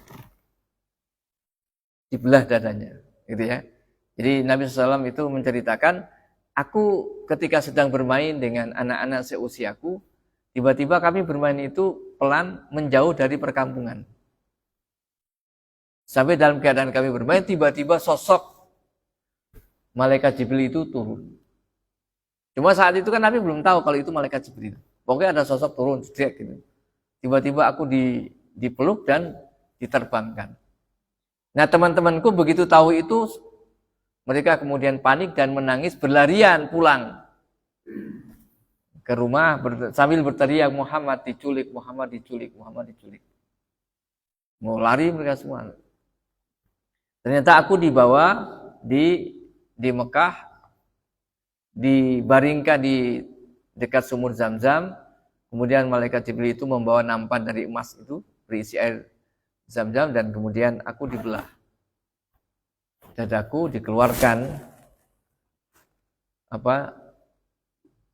Dibelah dadanya, gitu ya. Jadi Nabi SAW itu menceritakan, aku ketika sedang bermain dengan anak-anak seusiaku, tiba-tiba kami bermain itu pelan menjauh dari perkampungan. Sampai dalam keadaan kami bermain, tiba-tiba sosok malaikat Jibril itu turun. Cuma saat itu kan Nabi belum tahu kalau itu malaikat Jibril. Pokoknya ada sosok turun, gitu. Tiba-tiba aku dipeluk dan diterbangkan. Nah teman-temanku begitu tahu itu, mereka kemudian panik dan menangis, berlarian pulang ke rumah sambil berteriak, Muhammad diculik, Muhammad diculik, Muhammad diculik. Mau lari mereka semua. Ternyata aku dibawa di Mekah, dibaringkan di dekat sumur Zam-Zam. Kemudian malaikat Jibril itu membawa nampan dari emas itu berisi air Zam-Zam, dan kemudian aku dibelah. Dadaku dikeluarkan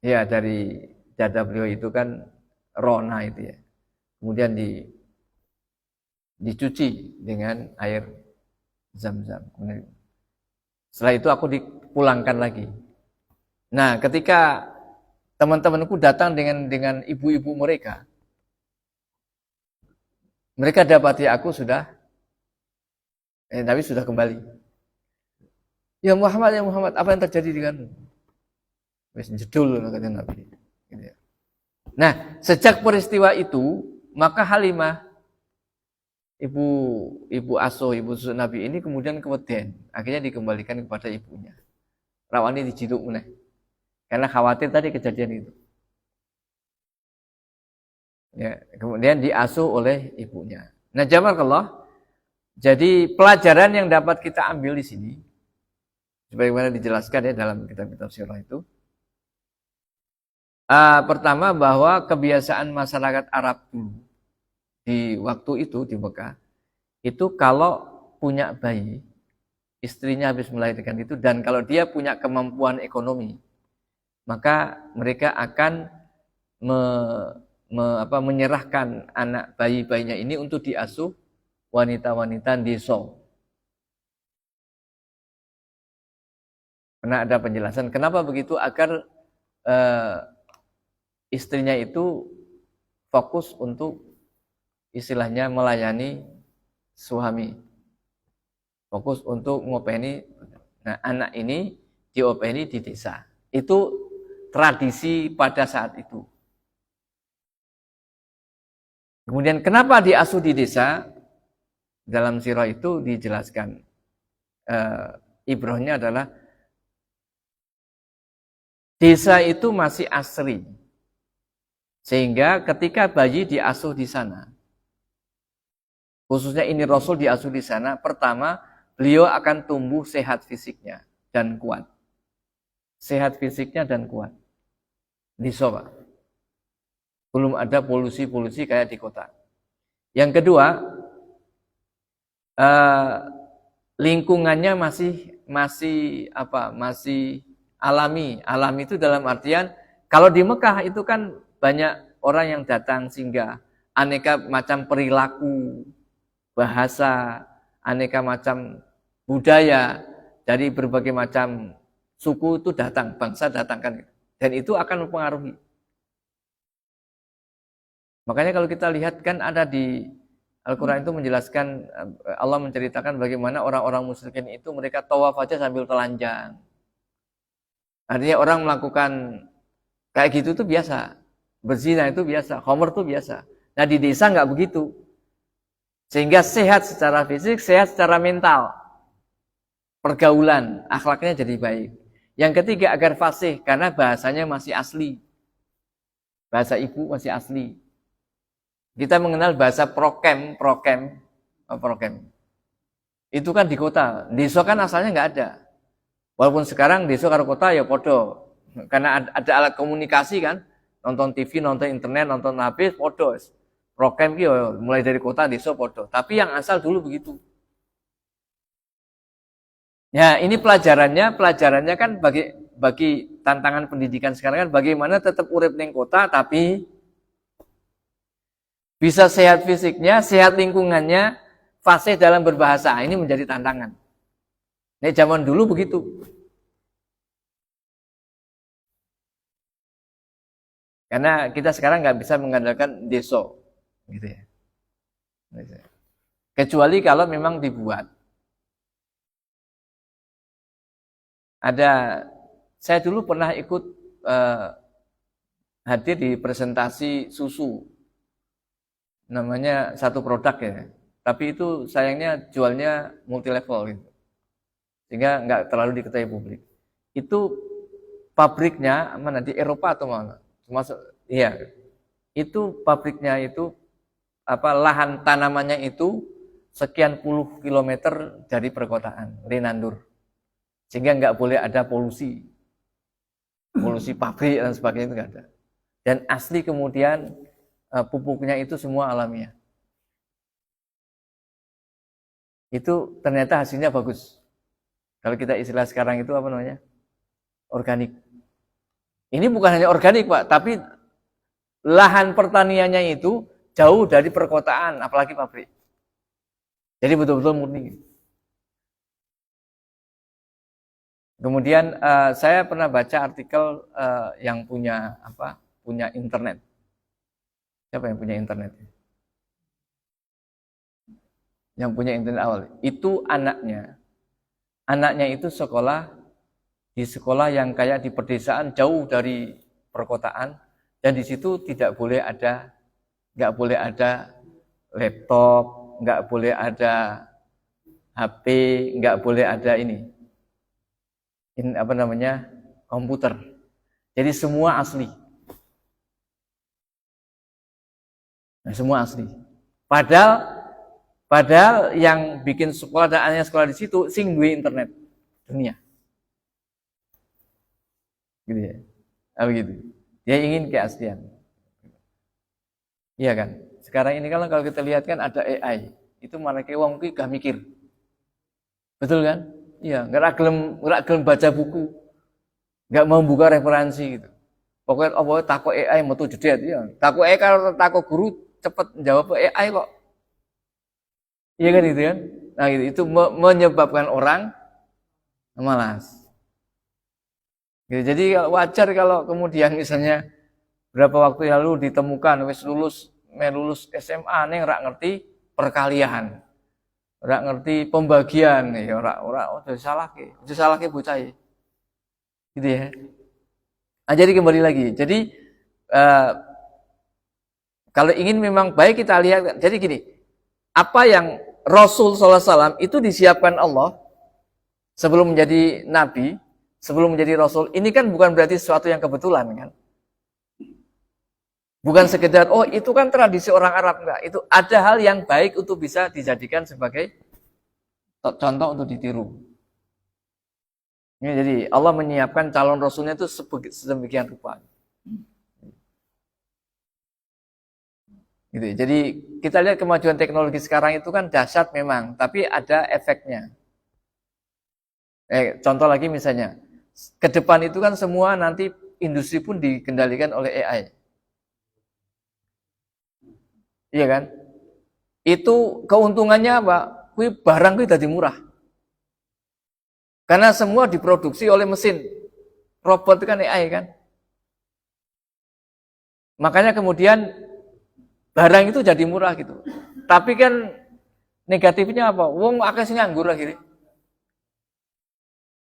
ya dari dada beliau itu kan rona itu ya. Kemudian dicuci dengan air Zam-Zam. Setelah itu aku dipulangkan lagi. Nah, ketika teman-temanku datang dengan ibu-ibu mereka dapati aku Nabi sudah kembali. Ya Muhammad, apa yang terjadi denganmu? Wis jedul kata Nabi. Nah, sejak peristiwa itu, maka Halimah ibu asuh, ibu susu Nabi ini kemudian keweden, akhirnya dikembalikan kepada ibunya. Rawani diciduk meneh. Karena khawatir tadi kejadian itu. Ya, kemudian diasuh oleh ibunya. Nah, jazakallah. Jadi pelajaran yang dapat kita ambil di sini, sebagaimana dijelaskan ya dalam kitab-kitab sirah itu. Pertama bahwa kebiasaan masyarakat Arab dulu di waktu itu di Mekah, itu kalau punya bayi, istrinya habis melahirkan itu, dan kalau dia punya kemampuan ekonomi, maka mereka akan menyerahkan anak bayi-bayinya ini untuk diasuh wanita-wanita desa. Karena ada penjelasan kenapa begitu, agar istrinya itu fokus untuk istilahnya melayani suami, fokus untuk ngopeni. Nah, anak ini diopeni di desa. Itu tradisi pada saat itu. Kemudian kenapa diasuh di desa? Dalam sirah itu dijelaskan ibrahnya adalah desa itu masih asri. Sehingga ketika bayi diasuh di sana, khususnya ini Rasul diasuh di sana, pertama beliau akan tumbuh sehat fisiknya dan kuat. Sehat fisiknya dan kuat. Di Soba. Belum ada polusi-polusi kayak di kota. Yang kedua, lingkungannya masih alami. Alami itu dalam artian kalau di Mekah itu kan banyak orang yang datang singgah, aneka macam perilaku, bahasa, aneka macam budaya dari berbagai macam suku itu datang, bangsa datang kan, dan itu akan mempengaruhi. Makanya kalau kita lihat kan ada di Al-Quran itu menjelaskan, Allah menceritakan bagaimana orang-orang musyrikin itu mereka tawaf aja sambil telanjang. Artinya orang melakukan kayak gitu itu biasa. Berzina itu biasa, khamr itu biasa. Nah di desa nggak begitu. Sehingga sehat secara fisik, sehat secara mental. Pergaulan, akhlaknya jadi baik. Yang ketiga agar fasih, karena bahasanya masih asli. Bahasa ibu masih asli. Kita mengenal bahasa prokem. Itu kan di kota. Desa kan asalnya nggak ada. Walaupun sekarang desa karo kota ya podo. Karena ada alat komunikasi kan. Nonton TV, nonton internet, nonton HP, podo. Prokem itu mulai dari kota, desa, podo. Tapi yang asal dulu begitu. Ya ini pelajarannya kan bagi tantangan pendidikan sekarang kan bagaimana tetap urip ning kota tapi bisa sehat fisiknya, sehat lingkungannya, fasih dalam berbahasa. Ini menjadi tantangan. Ini zaman dulu begitu. Karena kita sekarang nggak bisa mengandalkan deso, gitu ya. Kecuali kalau memang dibuat. Saya dulu pernah ikut hadir di presentasi susu, namanya satu produk ya. Tapi itu sayangnya jualnya multi level gitu, sehingga nggak terlalu diketahui publik. Itu pabriknya mana di Eropa atau mana? Termasuk, iya. Itu pabriknya itu lahan tanamannya itu sekian puluh kilometer dari perkotaan, Rinandur. Sehingga nggak boleh ada polusi pabrik dan sebagainya itu nggak ada. Dan asli kemudian pupuknya itu semua alamiah. Itu ternyata hasilnya bagus. Kalau kita istilah sekarang itu apa namanya? Organik. Ini bukan hanya organik Pak, tapi lahan pertaniannya itu jauh dari perkotaan, apalagi pabrik. Jadi betul-betul murni. Kemudian saya pernah baca artikel yang punya internet. Siapa yang punya internet? Yang punya internet awal. Itu anaknya itu di sekolah yang kayak di pedesaan jauh dari perkotaan, dan di situ nggak boleh ada laptop, nggak boleh ada HP, nggak boleh ada komputer. Jadi semua asli. Nah, semua asli. Padahal yang bikin sekolah dan anaknya sekolah di situ sing duwe internet dunia. Gitu ya. Begitu. Dia ingin keaslian. Iya kan? Sekarang ini kalau kita lihat kan ada AI. Itu mana ke wong ki gak mikir. Betul kan? Iya, enggak gelem baca buku. Enggak mau buka referensi gitu. Pokoknya takut AI metu jedet ya. Takut AI kalau takut guru cepet jawab AI kok. Iya kan itu kan? Nah itu menyebabkan orang malas. Gitu. Jadi wajar kalau kemudian misalnya berapa waktu lalu ditemukan wis lulus SMA ning rak ngerti perkalian. Rak ngerti pembagian ya ora salahke bocah. Gitu ya. Nah, jadi kembali lagi. Jadi Kalau ingin memang baik kita lihat. Jadi gini, apa yang Rasul SAW itu disiapkan Allah sebelum menjadi Nabi, sebelum menjadi Rasul, ini kan bukan berarti sesuatu yang kebetulan kan. Bukan sekedar, oh itu kan tradisi orang Arab, enggak. Itu ada hal yang baik untuk bisa dijadikan sebagai contoh untuk ditiru. Ini jadi Allah menyiapkan calon Rasulnya itu sedemikian rupa. Gitu. Jadi kita lihat kemajuan teknologi sekarang itu kan dahsyat memang, tapi ada efeknya. Contoh lagi misalnya, ke depan itu kan semua nanti industri pun dikendalikan oleh AI. Iya kan? Itu keuntungannya apa? Barang itu jadi murah. Karena semua diproduksi oleh mesin. Robot itu kan AI kan? Makanya kemudian barang itu jadi murah gitu. Tapi kan negatifnya apa? Wong akeh sing nganggur akhirnya.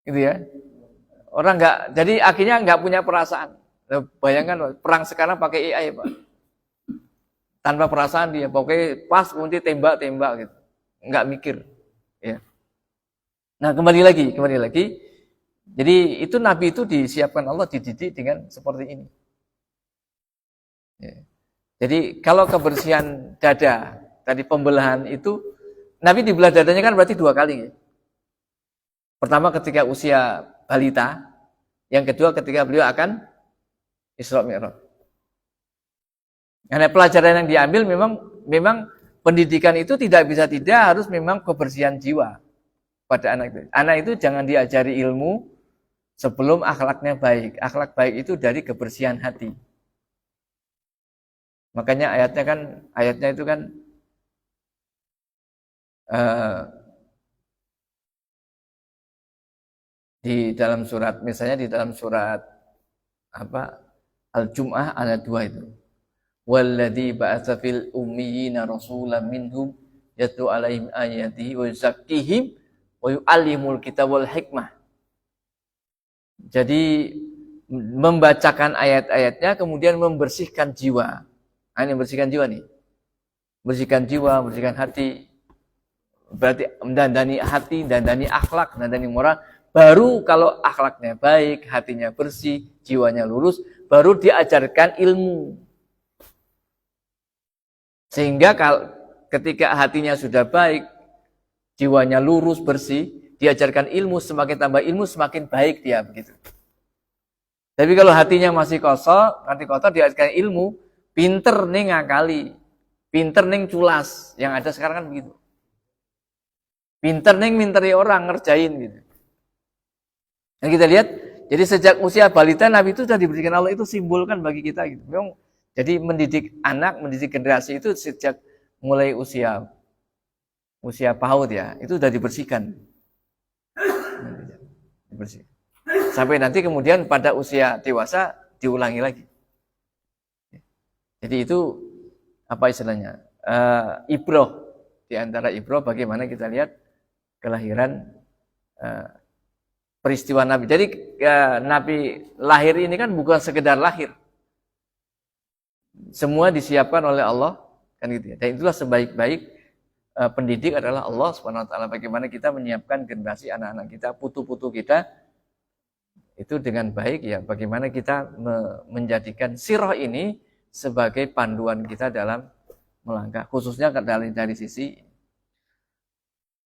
Gitu ya. Orang jadi akhirnya nggak punya perasaan. Bayangkan perang sekarang pakai AI, Pak. Tanpa perasaan dia, pokoknya pas kemudian tembak gitu. Nggak mikir. Ya. Nah, kembali lagi. Jadi itu Nabi itu disiapkan Allah, dididik dengan seperti ini. Ya. Jadi kalau kebersihan dada, tadi pembelahan itu, Nabi dibelah dadanya kan berarti 2 kali. Ya. Pertama ketika usia balita, yang kedua ketika beliau akan Isra Mi'raj. Karena pelajaran yang diambil memang pendidikan itu tidak harus memang kebersihan jiwa pada anak itu. Anak itu jangan diajari ilmu sebelum akhlaknya baik. Akhlak baik itu dari kebersihan hati. Makanya ayatnya itu kan di dalam surat, misalnya di dalam surat Al-Jum'ah ayat 2 itu. Walladzi ba'atsa fil ummiyina rasulan minhum yatlu 'alaihim ayatihi wa yuzakkihim wa yu'allimul kitab wal hikmah. Jadi membacakan ayat-ayatnya kemudian membersihkan jiwa. Ini membersihkan jiwa nih. Bersihkan jiwa, bersihkan hati. Berarti mendandani hati, dandani akhlak, dandani moral. Baru kalau akhlaknya baik, hatinya bersih, jiwanya lurus, baru diajarkan ilmu. Sehingga ketika hatinya sudah baik, jiwanya lurus, bersih, diajarkan ilmu, semakin tambah ilmu, semakin baik dia begitu. Tapi kalau hatinya masih kosong, nanti kotor, diajarkan ilmu, pinter nih ngakali, pinter nih culas, yang ada sekarang kan begitu. Pinter nih minteri orang, ngerjain gitu. Dan kita lihat, jadi sejak usia balita, Nabi itu sudah diberikan Allah itu simbolkan bagi kita gitu. Memang, jadi mendidik anak, mendidik generasi itu sejak mulai usia PAUD ya, itu sudah dibersihkan. Sampai nanti kemudian pada usia dewasa diulangi lagi. Jadi itu apa istilahnya? Ibroh. Di antara ibroh bagaimana kita lihat kelahiran peristiwa Nabi. Jadi Nabi lahir ini kan bukan sekedar lahir. Semua disiapkan oleh Allah kan gitu ya. Dan itulah sebaik-baik pendidik adalah Allah Subhanahu wa taala. Bagaimana kita menyiapkan generasi anak-anak kita, putu-putu kita itu dengan baik ya. Bagaimana kita menjadikan sirah ini sebagai panduan kita dalam melangkah, khususnya dari sisi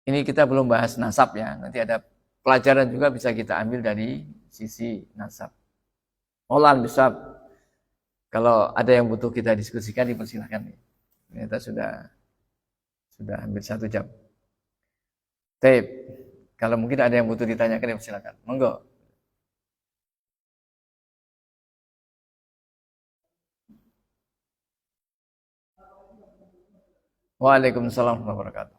ini kita belum bahas nasab ya. Nanti ada pelajaran juga bisa kita ambil dari sisi nasab. Olan bisa, kalau ada yang butuh kita diskusikan dipersilakan. Kita sudah hampir 1 jam. Tape. Kalau mungkin ada yang butuh ditanyakan dipersilakan. Monggo. Waalaikumsalam warahmatullahi wabarakatuh.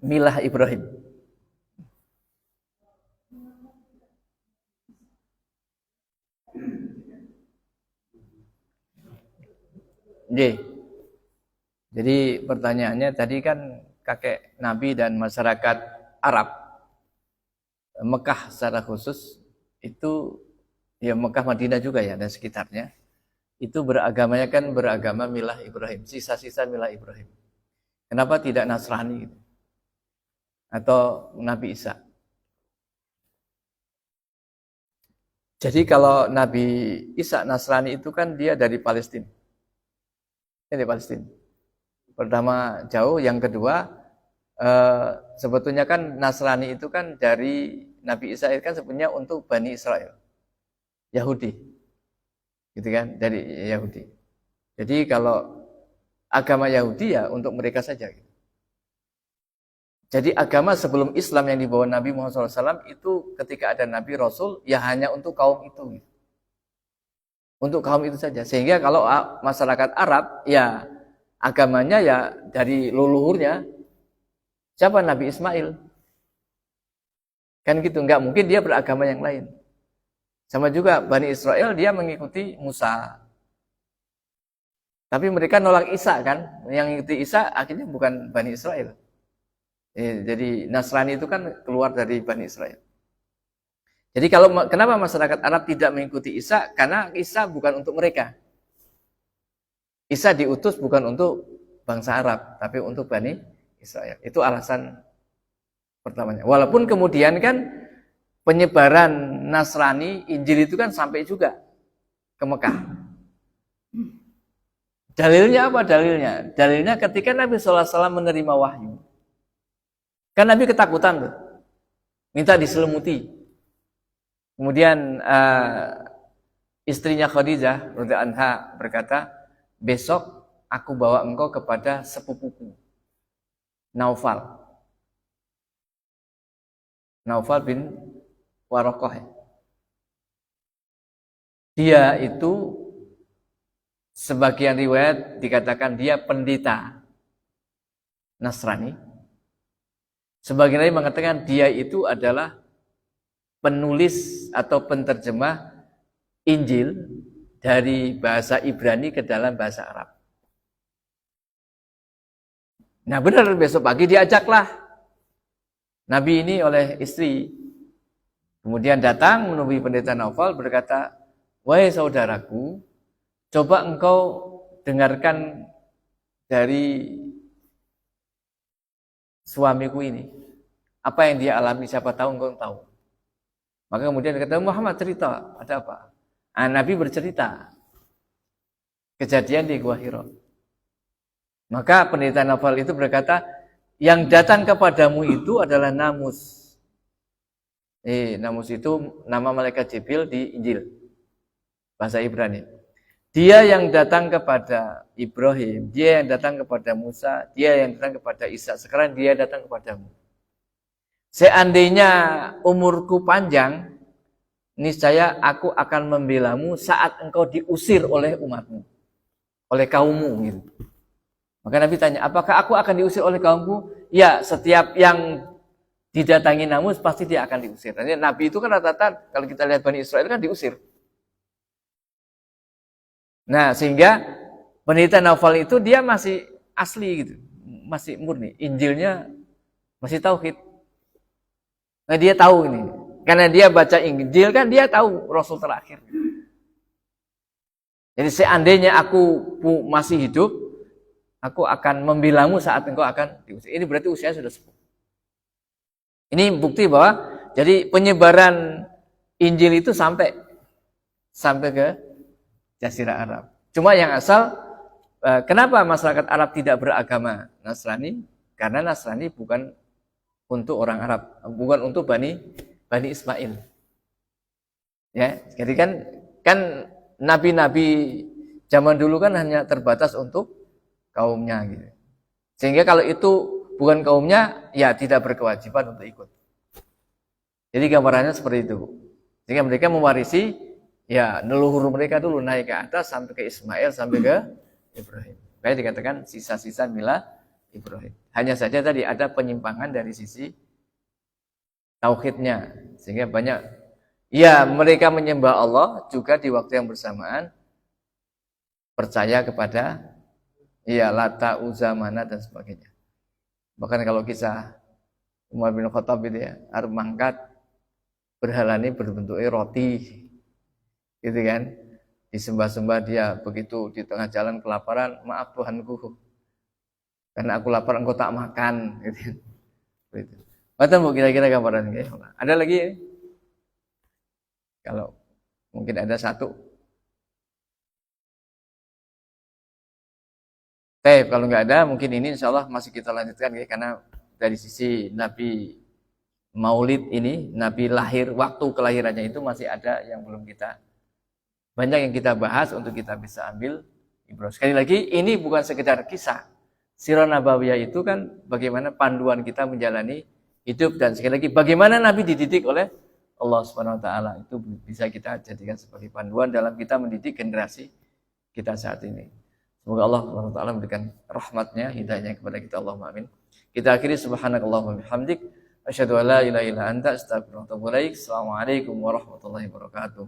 Milah Ibrahim. Nggih. Jadi pertanyaannya tadi kan kakek Nabi dan masyarakat Arab, Mekah secara khusus itu, ya Mekah Madinah juga ya dan sekitarnya, itu beragamanya kan beragama milah Ibrahim, sisa-sisa milah Ibrahim. Kenapa tidak Nasrani gitu? Atau Nabi Isa? Jadi kalau Nabi Isa Nasrani itu kan dia dari Palestina. Dari Palestina. Pertama jauh, yang kedua sebetulnya kan Nasrani itu kan dari Nabi Isa kan sebenarnya untuk Bani Israel, Yahudi, gitu kan, dari Yahudi. Jadi kalau agama Yahudi ya untuk mereka saja. Gitu. Jadi agama sebelum Islam yang dibawa Nabi Muhammad SAW itu ketika ada Nabi Rasul ya hanya untuk kaum itu. Gitu. Untuk kaum itu saja. Sehingga kalau masyarakat Arab ya agamanya ya dari leluhurnya siapa? Nabi Ismail. Kan gitu, enggak mungkin dia beragama yang lain. Sama juga Bani Israel dia mengikuti Musa. Tapi mereka nolak Isa kan? Yang mengikuti Isa akhirnya bukan Bani Israel. Jadi Nasrani itu kan keluar dari Bani Israel. Jadi kenapa masyarakat Arab tidak mengikuti Isa? Karena Isa bukan untuk mereka. Isa diutus bukan untuk bangsa Arab, tapi untuk Bani Israel. Itu alasan pertamanya. Walaupun kemudian kan penyebaran Nasrani, Injil itu kan sampai juga ke Mekah. Dalilnya apa dalilnya? Dalilnya ketika Nabi SAW menerima wahyu. Kan Nabi ketakutan tuh. Minta diselimuti. Kemudian istrinya Khadijah radhiyallahu anha berkata, besok aku bawa engkau kepada sepupuku Naufal bin Waraqah. Dia itu sebagian riwayat dikatakan dia pendeta Nasrani. Sebagian lain mengatakan dia itu adalah penulis atau penterjemah Injil dari bahasa Ibrani ke dalam bahasa Arab. Nah benar, besok pagi diajaklah Nabi ini oleh istri. Kemudian datang menemui pendeta Naufal berkata, wahai saudaraku, coba engkau dengarkan dari suamiku ini. Apa yang dia alami, siapa tahu engkau tahu. Maka kemudian kata Muhammad cerita, ada apa? Nabi bercerita kejadian di Gua Hira. Maka pendeta Naufal itu berkata, yang datang kepadamu itu adalah Namus. Namus itu nama malaikat Jibril di Injil, bahasa Ibrani. Dia yang datang kepada Ibrahim, dia yang datang kepada Musa, dia yang datang kepada Isa. Sekarang dia datang kepadamu. Seandainya umurku panjang, niscaya aku akan membelamu saat engkau diusir oleh umatmu, oleh kaummu. Gitu. Maka Nabi tanya, apakah aku akan diusir oleh kaumku? Ya, setiap yang didatangi Namus pasti dia akan diusir. Dan Nabi itu kan rata-rata kalau kita lihat Bani Israel kan diusir. Nah, sehingga pendeta Naufal itu dia masih asli gitu, masih murni. Injilnya masih tauhid. Nah, dia tahu ini. Karena dia baca Injil kan dia tahu Rasul terakhir. Jadi seandainya aku masih hidup, aku akan membelamu saat engkau akan diusir. Ini berarti usianya sudah sepuh. Ini bukti bahwa jadi penyebaran Injil itu sampai ke Jazirah Arab. Cuma yang asal, kenapa masyarakat Arab tidak beragama Nasrani? Karena Nasrani bukan untuk orang Arab, bukan untuk Bani Ismail. Ya, jadi kan nabi-nabi zaman dulu kan hanya terbatas untuk kaumnya gitu. Sehingga kalau itu bukan kaumnya, ya tidak berkewajiban untuk ikut. Jadi gambarannya seperti itu. Sehingga mereka mewarisi ya leluhur mereka dulu naik ke atas sampai ke Ismail sampai ke Ibrahim. Kayak dikatakan sisa-sisa milah Ibrahim. Hanya saja tadi ada penyimpangan dari sisi tauhidnya. Sehingga banyak ya mereka menyembah Allah juga di waktu yang bersamaan percaya kepada iya, Lata, Uzza, Manat dan sebagainya. Bahkan kalau kisah Umar bin Khattab itu ya, arep mangkat berhala ini berbentuknya roti, gitu kan? Disembah-sembah dia, begitu di tengah jalan kelaparan, maaf Tuhanku, karena aku lapar engkau tak makan, gitu. Gitu. Betul bu, kira-kira gambaran gitu. Ada lagi ya? Kalau mungkin ada satu. Kalau nggak ada, mungkin ini insya Allah masih kita lanjutkan ya, karena dari sisi Nabi Maulid ini, Nabi lahir, waktu kelahirannya itu masih ada yang belum kita, banyak yang kita bahas untuk kita bisa ambil ibrah. Sekali lagi, ini bukan sekedar kisah. Sirah Nabawiyah itu kan bagaimana panduan kita menjalani hidup, dan sekali lagi bagaimana Nabi dididik oleh Allah Subhanahu wa taala, itu bisa kita jadikan sebagai panduan dalam kita mendidik generasi kita saat ini. Semoga Allah Subhanahu wa taala memberikan rahmatnya, hidayahnya kepada kita. Allahumma amin. Kita akhiri subhanakallahumma bihamdik asyhadu an la ilaha illa anta astaghfiruka wa atubu ilaik. Assalamualaikum warahmatullahi wabarakatuh.